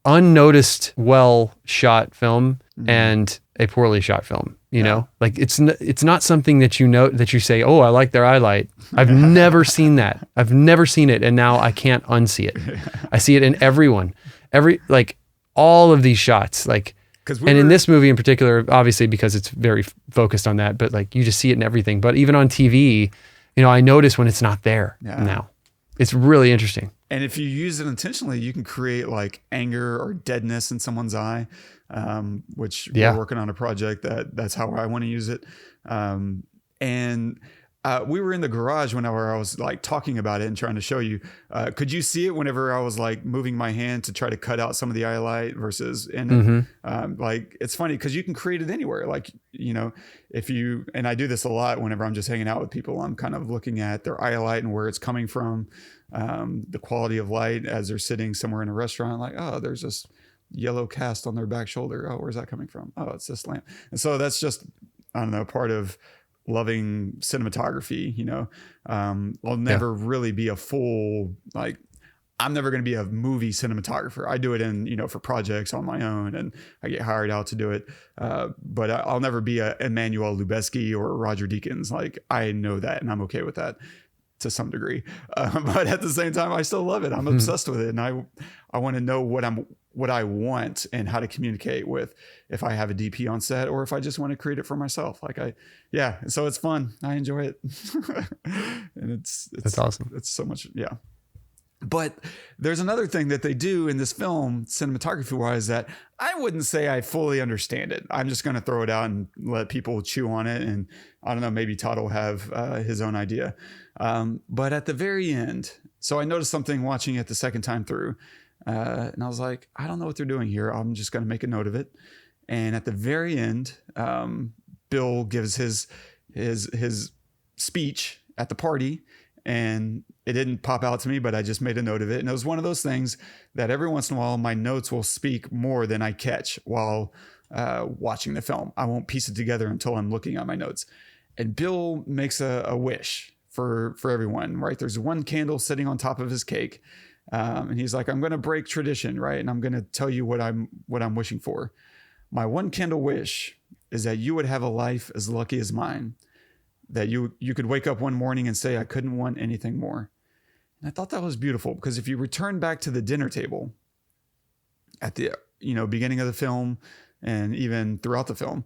unnoticed, well shot film and a poorly shot film. Like it's not something that that you say, oh, I like their eye light. I've never seen that. I've never seen it, and now I can't unsee it. I see it in everyone, like all of these shots, like. In this movie in particular, obviously because it's very focused on that, but like you just see it in everything. But even on TV, I notice when it's not there now. It's really interesting. And if you use it intentionally, you can create like anger or deadness in someone's eye, which we're working on a project that's how I want to use it. We were in the garage whenever I was like talking about it and trying to show you. Could you see it whenever I was like moving my hand to try to cut out some of the eye light versus in it? Like it's funny because you can create it anywhere. Like, and I do this a lot whenever I'm just hanging out with people, I'm kind of looking at their eye light and where it's coming from, the quality of light as they're sitting somewhere in a restaurant, like, oh, there's this yellow cast on their back shoulder. Oh, where's that coming from? Oh, it's this lamp. And so that's just, I don't know, part of loving cinematography. I'll never really be a full, like, I'm never going to be a movie cinematographer. I do it in, for projects on my own, and I get hired out to do it. But I'll never be a Emmanuel Lubezki or Roger Deakins. Like, I know that, and I'm okay with that to some degree. But at the same time, I still love it. I'm obsessed with it, and I want to know what I want and how to communicate with if I have a DP on set or if I just want to create it for myself. So it's fun. I enjoy it. And it's that's awesome. It's so much. Yeah. But there's another thing that they do in this film, cinematography wise, that I wouldn't say I fully understand it. I'm just going to throw it out and let people chew on it. And I don't know, maybe Todd will have his own idea. But at the very end, so I noticed something watching it the second time through. And I was like, I don't know what they're doing here. I'm just going to make a note of it. And at the very end, Bill gives his speech at the party. And it didn't pop out to me, but I just made a note of it. And it was one of those things that every once in a while, my notes will speak more than I catch while watching the film. I won't piece it together until I'm looking at my notes. And Bill makes a wish for everyone, right? There's one candle sitting on top of his cake. And he's like, I'm going to break tradition, right? And I'm going to tell you what I'm wishing for. My one candle wish is that you would have a life as lucky as mine. That you could wake up one morning and say, I couldn't want anything more. And I thought that was beautiful because if you return back to the dinner table at the beginning of the film and even throughout the film,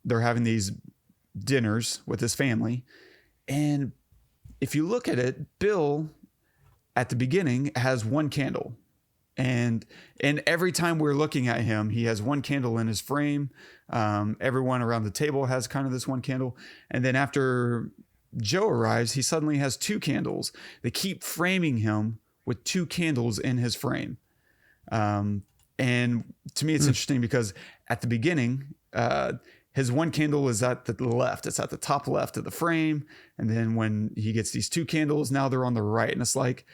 they're having these dinners with his family. And if you look at it, Bill at the beginning has one candle. And every time we're looking at him, he has one candle in his frame. Everyone around the table has kind of this one candle. And then after Joe arrives, he suddenly has two candles. They keep framing him with two candles in his frame. And to me, it's interesting because at the beginning, his one candle is at the left. It's at the top left of the frame. And then when he gets these two candles, now they're on the right. And it's like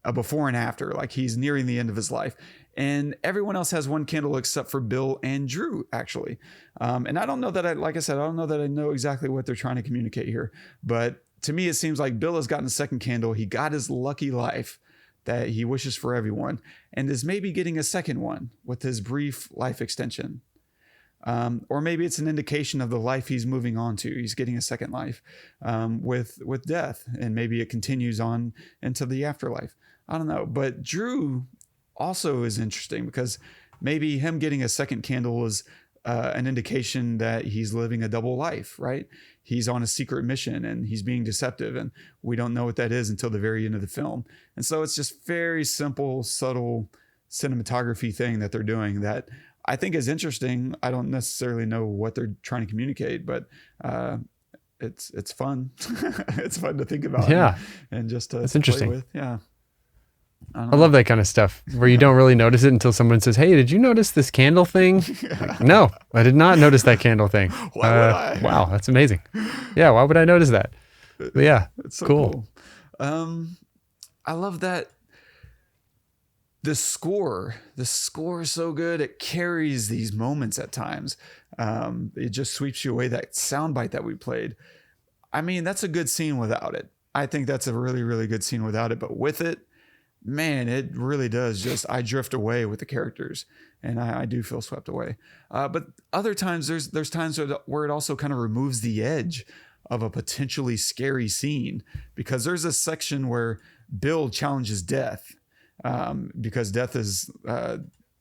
a before and after, like he's nearing the end of his life. And everyone else has one candle except for Bill and Drew, actually. And I don't know that I don't know that I know exactly what they're trying to communicate here. But to me, it seems like Bill has gotten a second candle. He got his lucky life that he wishes for everyone and is maybe getting a second one with his brief life extension. Or maybe it's an indication of the life he's moving on to. He's getting a second life with death, and maybe it continues on into the afterlife. I don't know. But Drew also is interesting because maybe him getting a second candle is an indication that he's living a double life, right? He's on a secret mission and he's being deceptive, and we don't know what that is until the very end of the film. And so it's just very simple, subtle cinematography thing that they're doing that I think is interesting. I don't necessarily know what they're trying to communicate, but it's fun. It's fun to think about. Yeah, and just to that's interesting. Play with. Yeah, I love that kind of stuff where you don't really notice it until someone says, "Hey, did you notice this candle thing?" Like, no, I did not notice that candle thing. Why would I? Wow, that's amazing. Yeah, why would I notice that? But yeah, it's so cool. I love that. The score is so good. It carries these moments at times. It just sweeps you away. That soundbite that we played. I mean, that's a good scene without it. I think that's a really, really good scene without it. But with it, man, it really does just, I drift away with the characters and I do feel swept away. But other times there's times where it also kind of removes the edge of a potentially scary scene, because there's a section where Bill challenges Death. Because Death is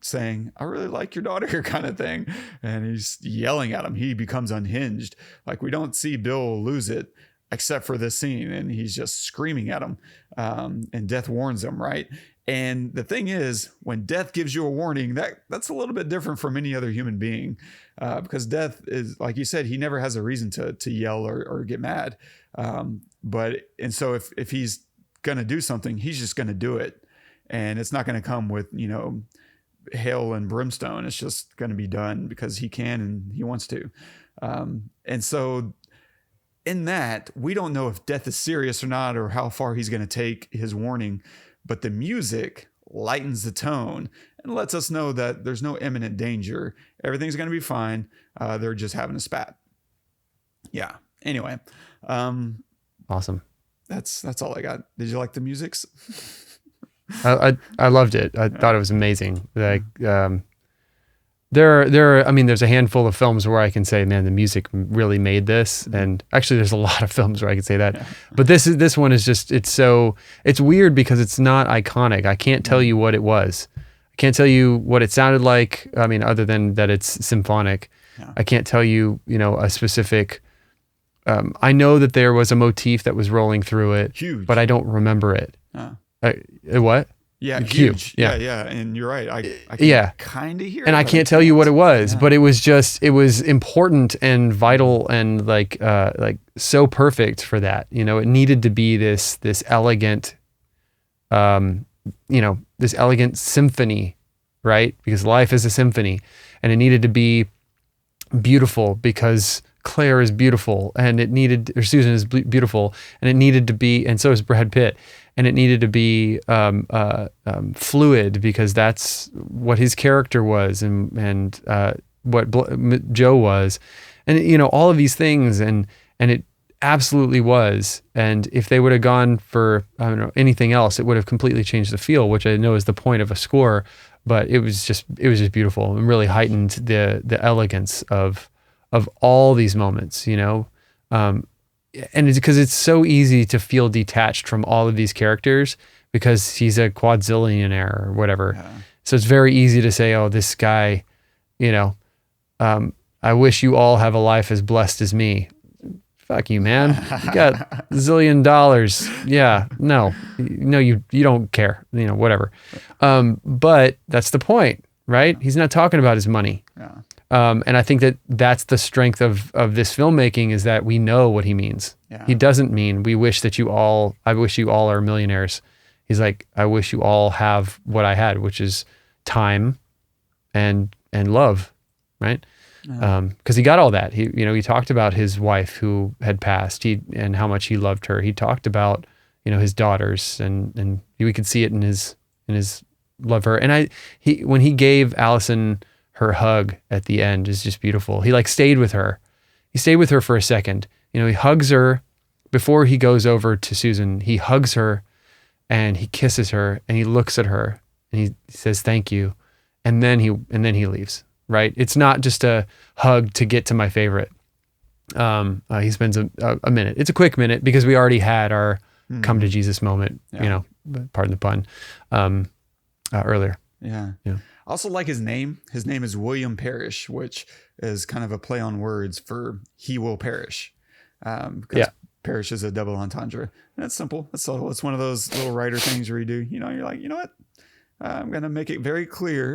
saying, I really like your daughter kind of thing. And he's yelling at him. He becomes unhinged. Like, we don't see Bill lose it except for this scene. And he's just screaming at him. And Death warns him, right? And the thing is, when Death gives you a warning, that's a little bit different from any other human being. Because Death is, like you said, he never has a reason to yell or get mad. And so if he's going to do something, he's just going to do it. And it's not going to come with, hail and brimstone. It's just going to be done because he can and he wants to. And so in that, we don't know if Death is serious or not, or how far he's going to take his warning. But the music lightens the tone and lets us know that there's no imminent danger. Everything's going to be fine. They're just having a spat. Yeah. Anyway. Awesome. That's all I got. Did you like the musics? I loved it. I thought it was amazing. Like, there's a handful of films where I can say, man, the music really made this. And actually there's a lot of films where I can say that, but this one is just, it's weird because it's not iconic. I can't tell you what it was. I can't tell you what it sounded like. I mean, other than that it's symphonic. Yeah. I can't tell you, a specific, I know that there was a motif that was rolling through it, huge, but I don't remember it. What? Yeah, Q. huge. Yeah. Yeah. And you're right. I can kind of hear it. And I but can't tell you what it was, Yeah. but it was important and vital and like so perfect for that. You know, it needed to be this elegant, this elegant symphony, right? Because life is a symphony, and it needed to be beautiful because Claire is beautiful, and Susan is beautiful, and it needed to be, and so is Brad Pitt. And it needed to be fluid because that's what his character was, and what Joe was, and all of these things, and it absolutely was. And if they would have gone for anything else, it would have completely changed the feel, which I know is the point of a score. But it was just beautiful and really heightened the elegance of all these moments, and it's because it's so easy to feel detached from all of these characters because he's a quadzillionaire or whatever. Yeah. So it's very easy to say, oh, this guy, I wish you all have a life as blessed as me. Fuck you, man. You got $1 zillion. Yeah, no, you don't care, whatever. But that's the point, right? He's not talking about his money. Yeah. And I think that's the strength of this filmmaking, is that we know what he means. Yeah. He doesn't mean I wish you all are millionaires. He's like, I wish you all have what I had, which is time and love, right? Because he got all that. He talked about his wife who had passed, and how much he loved her. He talked about, his daughters, and we could see it in his love her. And when he gave Allison her hug at the end is just beautiful. He stayed with her. He stayed with her for a second. He hugs her before he goes over to Susan. He hugs her and he kisses her and he looks at her and he says, thank you. And then he leaves, right? It's not just a hug to get to my favorite. He spends a minute. It's a quick minute because we already had our come to Jesus moment, pardon the pun, earlier. Yeah. Yeah. I also like his name. His name is William Parrish, which is kind of a play on words for he will perish. Because perish is a double entendre. And it's simple. It's subtle. It's one of those little writer things where you do, you're like, what? I'm going to make it very clear.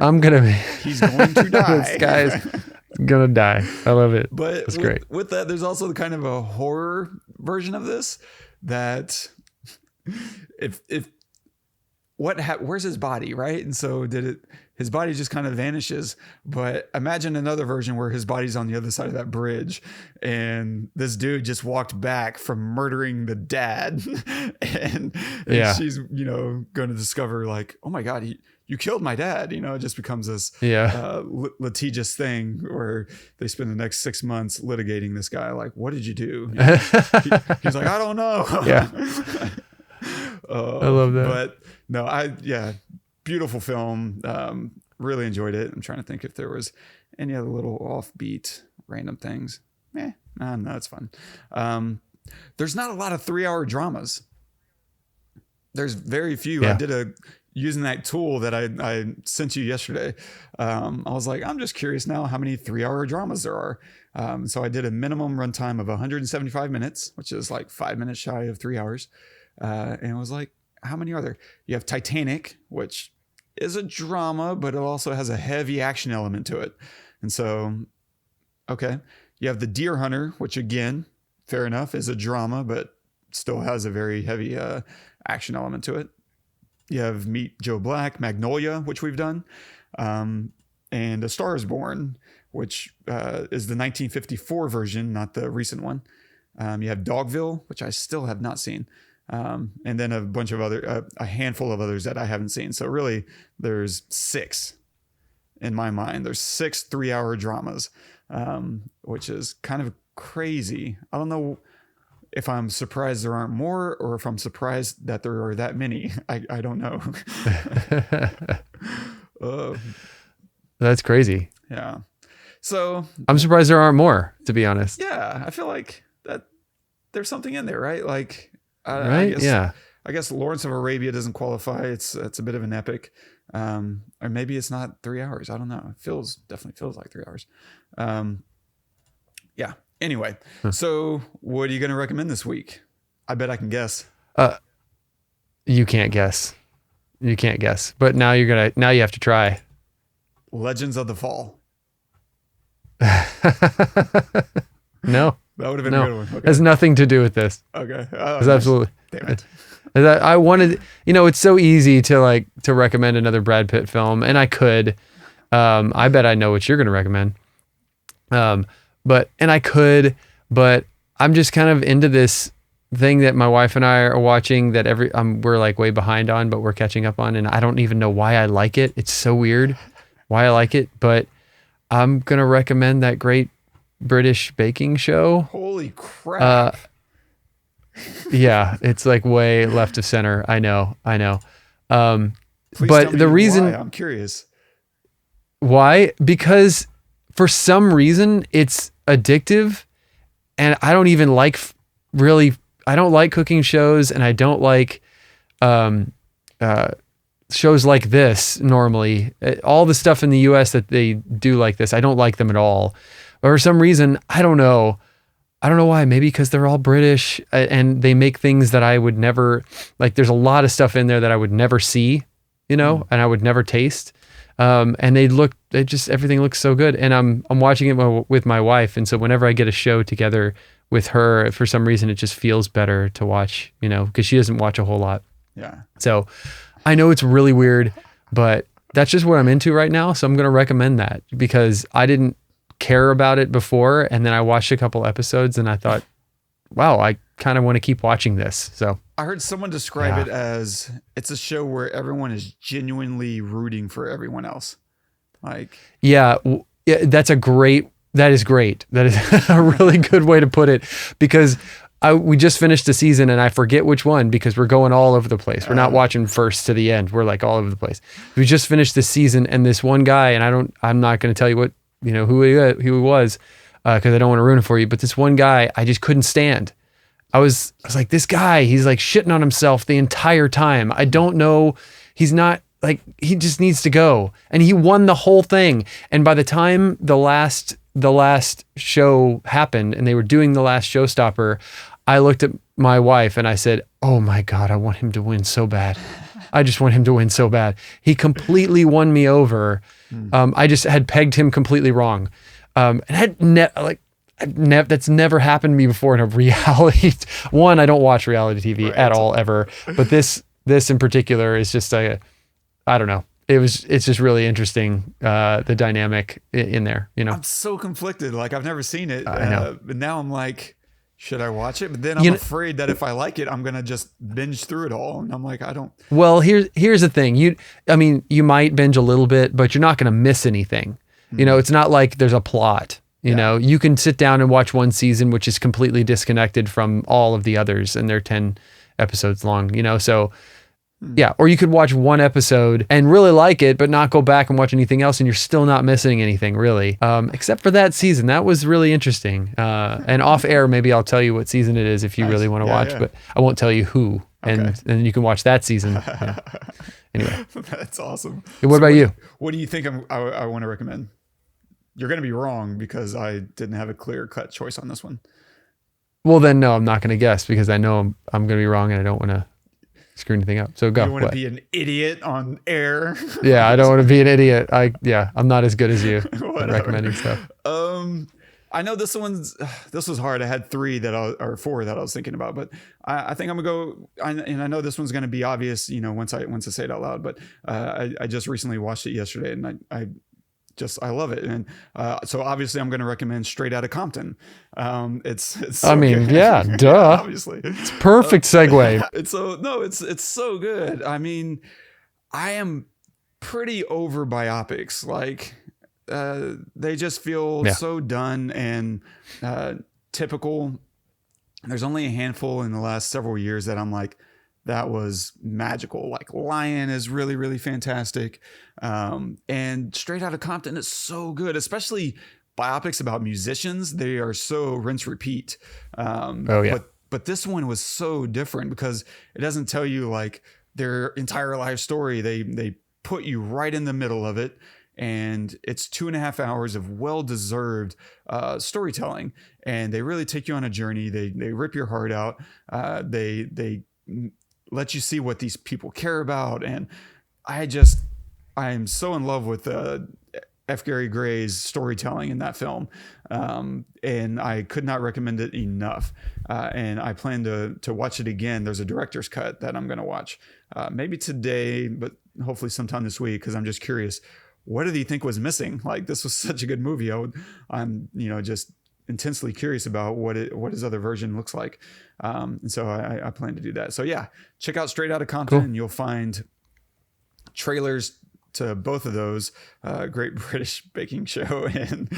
He's going to die. This guy's going to die. I love it. But it's great. With that, there's also kind of a horror version of this that where's his body, right? And so his body just kind of vanishes, but imagine another version where his body's on the other side of that bridge and this dude just walked back from murdering the dad and she's, going to discover like, oh my God, you killed my dad. It just becomes this litigious thing where they spend the next 6 months litigating this guy. Like, what did you do? He's like, I don't know. Yeah. I love that. But no, beautiful film. Really enjoyed it. I'm trying to think if there was any other little offbeat random things. No, it's fun. There's not a lot of 3-hour dramas. There's very few. Yeah. I did using that tool that I sent you yesterday. I was like, I'm just curious now how many 3-hour dramas there are. So I did a minimum runtime of 175 minutes, which is like 5 minutes shy of 3 hours. And it was like, how many are there? You have Titanic, which is a drama, but it also has a heavy action element to it. And so, okay. You have The Deer Hunter, which again, fair enough, is a drama, but still has a very heavy action element to it. You have Meet Joe Black, Magnolia, which we've done, and A Star is Born, which is the 1954 version, not the recent one. You have Dogville, which I still have not seen. And then a bunch of a handful of others that I haven't seen. So really there's 6 in my mind. There's 6 3-hour dramas, which is kind of crazy. I don't know if I'm surprised there aren't more or if I'm surprised that there are that many. I don't know. That's crazy. Yeah. So I'm surprised there aren't more, to be honest. Yeah. I feel like that there's something in there, right? Like, right? I guess Lawrence of Arabia doesn't qualify. It's a bit of an epic, or maybe it's not 3 hours. I don't know. It definitely feels like 3 hours. Yeah. Anyway, So what are you going to recommend this week? I bet I can guess. You can't guess. But now you have to try. Legends of the Fall. No. That would have been a good one. Okay. Has nothing to do with this. Okay. It's absolutely. Damn it. I wanted, it's so easy to recommend another Brad Pitt film, and I could. I bet I know what you're going to recommend. But I'm just kind of into this thing that my wife and I are watching that we're like way behind on, but we're catching up on, and I don't even know why I like it. It's so weird why I like it, but I'm going to recommend that great British baking show. Holy crap. Yeah, it's like way left of center. I know. Please But tell me the reason why. I'm curious. why, because for some reason it's addictive, and I don't even like I don't like cooking shows, and I don't like shows like this normally. All the stuff in the US that they do like this, I don't like them at all. But for some reason, I don't know why. Maybe because they're all British and they make things that I would never, like, there's a lot of stuff in there that I would never see, and I would never taste. And everything looks so good. And I'm watching it with my wife. And so whenever I get a show together with her, for some reason, it just feels better to watch, because she doesn't watch a whole lot. Yeah. So I know it's really weird, but that's just what I'm into right now. So I'm going to recommend that because I didn't care about it before. And then I watched a couple episodes and I thought, wow, I kind of want to keep watching this. So I heard someone describe it as it's a show where everyone is genuinely rooting for everyone else. Yeah, that is great. That is a really good way to put it, because we just finished the season and I forget which one because we're going all over the place. We're not watching first to the end. We're like all over the place. We just finished this season, and this one guy, and I'm not going to tell you what, who he was, because I don't want to ruin it for you. But this one guy, I just couldn't stand. I was like, this guy, he's like shitting on himself the entire time. I don't know. He's not like, he just needs to go. And he won the whole thing. And by the time the last show happened and they were doing the last showstopper, I looked at my wife and I said, oh my God, I want him to win so bad. I just want him to win so bad. He completely won me over. I just had pegged him completely wrong. And that's never happened to me before in a reality. One, I don't watch reality TV at all ever, but this in particular is just I don't know. It's just really interesting, the dynamic in there, I'm so conflicted. Like, I've never seen it. I know. But now I'm like, should I watch it? But then I'm afraid that if I like it, I'm going to just binge through it all. And I'm like, I don't. Well, here's the thing. You might binge a little bit, but you're not going to miss anything. It's not like there's a plot. You can sit down and watch one season, which is completely disconnected from all of the others, and they're 10 episodes long, so yeah. Or you could watch one episode and really like it, but not go back and watch anything else, and you're still not missing anything really, except for that season. That was really interesting. And off air, maybe I'll tell you what season it is if you really want to watch, but I won't tell you who, and you can watch that season. Anyway. That's awesome. What about you? What do you think I want to recommend? You're going to be wrong because I didn't have a clear-cut choice on this one. Well, then, no, I'm not going to guess because I know I'm going to be wrong and I don't want to screw anything up. So go. You want to be an idiot on air? Yeah, I don't want to be an idiot. I'm not as good as you at recommending stuff. I know this was hard. I had four that I was thinking about, but I think I'm gonna go. And I know this one's gonna be obvious, once I say it out loud. But I just recently watched it yesterday, and I love it. And so obviously I'm going to recommend Straight Outta Compton. It's so good. Yeah, duh. Obviously. It's perfect segue. It's so good. I mean, I am pretty over biopics. Like, they just feel so done and typical. There's only a handful in the last several years that I'm like, that was magical. Like, Lion is really, really fantastic. And Straight Outta Compton is so good, especially biopics about musicians. They are so rinse repeat. But this one was so different because it doesn't tell you like their entire life story. They put you right in the middle of it. And it's 2.5 hours of well-deserved storytelling. And they really take you on a journey. They rip your heart out. They lets you see what these people care about. And I am so in love with F. Gary Gray's storytelling in that film. And I could not recommend it enough. And I plan to watch it again. There's a director's cut that I'm going to watch maybe today, but hopefully sometime this week, because I'm just curious, what did he think was missing? Like, this was such a good movie. I'm just intensely curious about what his other version looks like. And so I plan to do that. So yeah, check out Straight Outta Compton, and you'll find trailers to both of those, Great British Baking Show and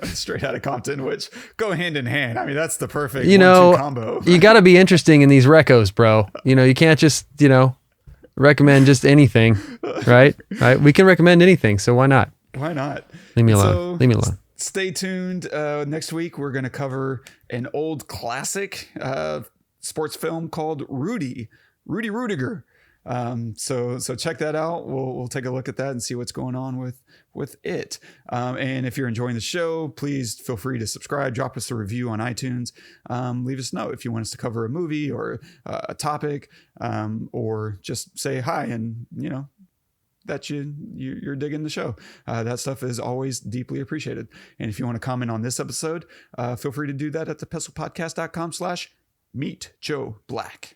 Straight Outta Compton, which go hand in hand. I mean, that's the perfect 1-2 combo. You got to be interesting in these recos, bro. You can't just, recommend just anything, right? Right? We can recommend anything, so why not? Why not? Leave me alone. Leave me alone. Stay tuned. Next week, we're going to cover an old classic sports film called Rudy Rudiger. So check that out. We'll take a look at that and see what's going on with it. And if you're enjoying the show, please feel free to subscribe, drop us a review on iTunes. Leave us a note if you want us to cover a movie or a topic, or just say hi and, that you're digging the show. That stuff is always deeply appreciated. And if you want to comment on this episode, feel free to do that at thepestlepodcast.com/meetjoeblack.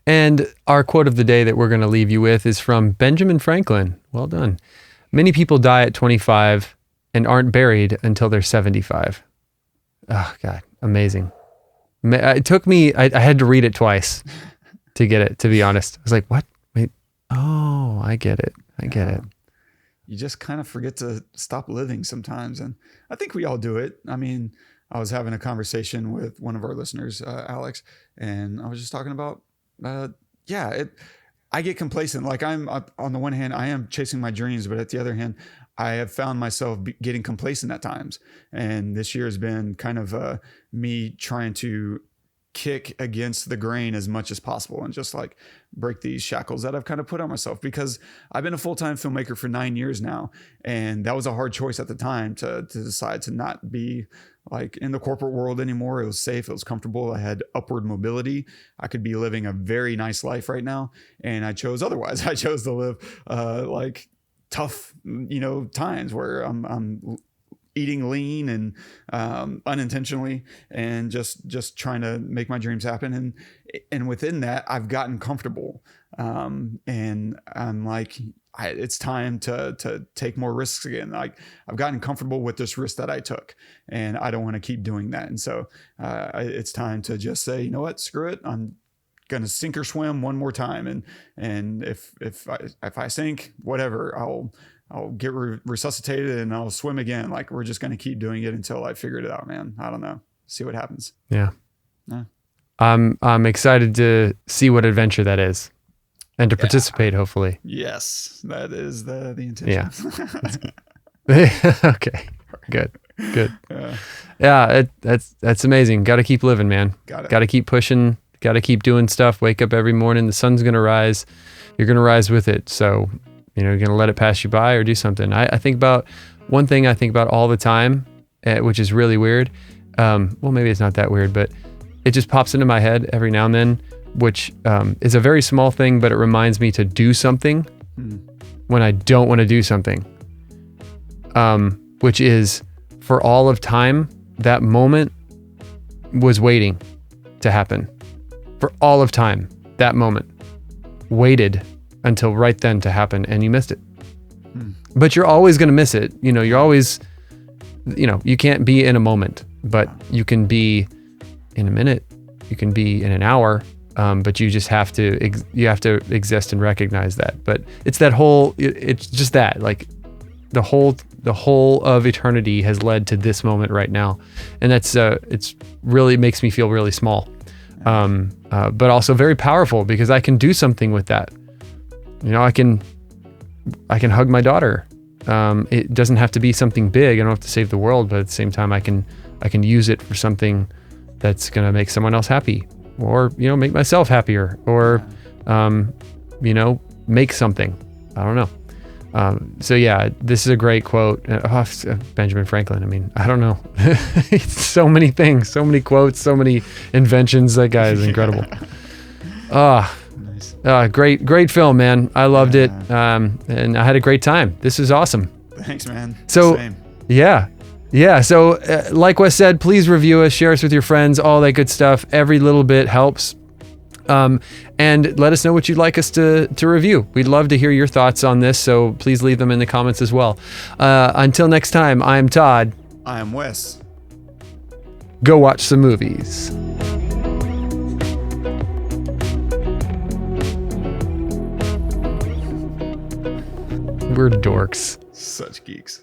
And our quote of the day that we're going to leave you with is from Benjamin Franklin. Well done. Many people die at 25 and aren't buried until they're 75. Oh, God. Amazing. It took me, I had to read it twice to get it, to be honest. I was like, what? Wait. Oh, I get it. I get it. You just kind of forget to stop living sometimes. And I think we all do it. I mean, I was having a conversation with one of our listeners, Alex, and I was just talking about, I get complacent. Like, I'm on the one hand, I am chasing my dreams, but at the other hand, I have found myself getting complacent at times. And this year has been kind of me trying to kick against the grain as much as possible and just like break these shackles that I've kind of put on myself, because I've been a full-time filmmaker for 9 years now. And that was a hard choice at the time to decide to not be like in the corporate world anymore. It was safe. It was comfortable. I had upward mobility. I could be living a very nice life right now. And I chose otherwise. I chose to live like tough, times where I'm eating lean and unintentionally, and just trying to make my dreams happen. And within that, I've gotten comfortable. And I'm like, it's time to take more risks again. Like, I've gotten comfortable with this risk that I took, and I don't want to keep doing that. And so it's time to just say, you know what, screw it. I'm going to sink or swim one more time. And if I sink, whatever, I'll get resuscitated and I'll swim again. Like, we're just going to keep doing it until I figured it out, man. I don't know. See what happens. Yeah. I'm excited to see what adventure that is and to participate, hopefully. Yes, that is the intention. Yeah. Okay. Good. Yeah. That's amazing. Got to keep living, man. Got to keep pushing. Got to keep doing stuff. Wake up every morning. The sun's going to rise. You're going to rise with it. So, you're going to let it pass you by or do something. I think about one thing I think about all the time, which is really weird. Well, maybe it's not that weird, but it just pops into my head every now and then, which is a very small thing, but it reminds me to do something when I don't want to do something, which is, for all of time, that moment was waiting to happen. For all of time, that moment waited until right then to happen, and you missed it. But you're always going to miss it. You're always, you can't be in a moment, but you can be in a minute, you can be in an hour, but you just have to, exist and recognize that. But it's that whole, it's just that, like, the whole of eternity has led to this moment right now. And that's, it's really makes me feel really small, but also very powerful, because I can do something with that. I can hug my daughter. It doesn't have to be something big. I don't have to save the world, but at the same time, I can use it for something that's going to make someone else happy, or, make myself happier, or, make something. I don't know. So yeah, this is a great quote. Benjamin Franklin. I mean, I don't know. So many things, so many quotes, so many inventions. That guy is incredible. Nice. Great film, man. I loved it. And I had a great time. This is awesome. Thanks, man. So, Same. yeah. So, like Wes said, please review us, share us with your friends, all that good stuff. Every little bit helps. And let us know what you'd like us to review. We'd love to hear your thoughts on this, so please leave them in the comments as well. Until next time, I'm Todd. I am Wes. Go watch some movies. We're dorks. Such geeks.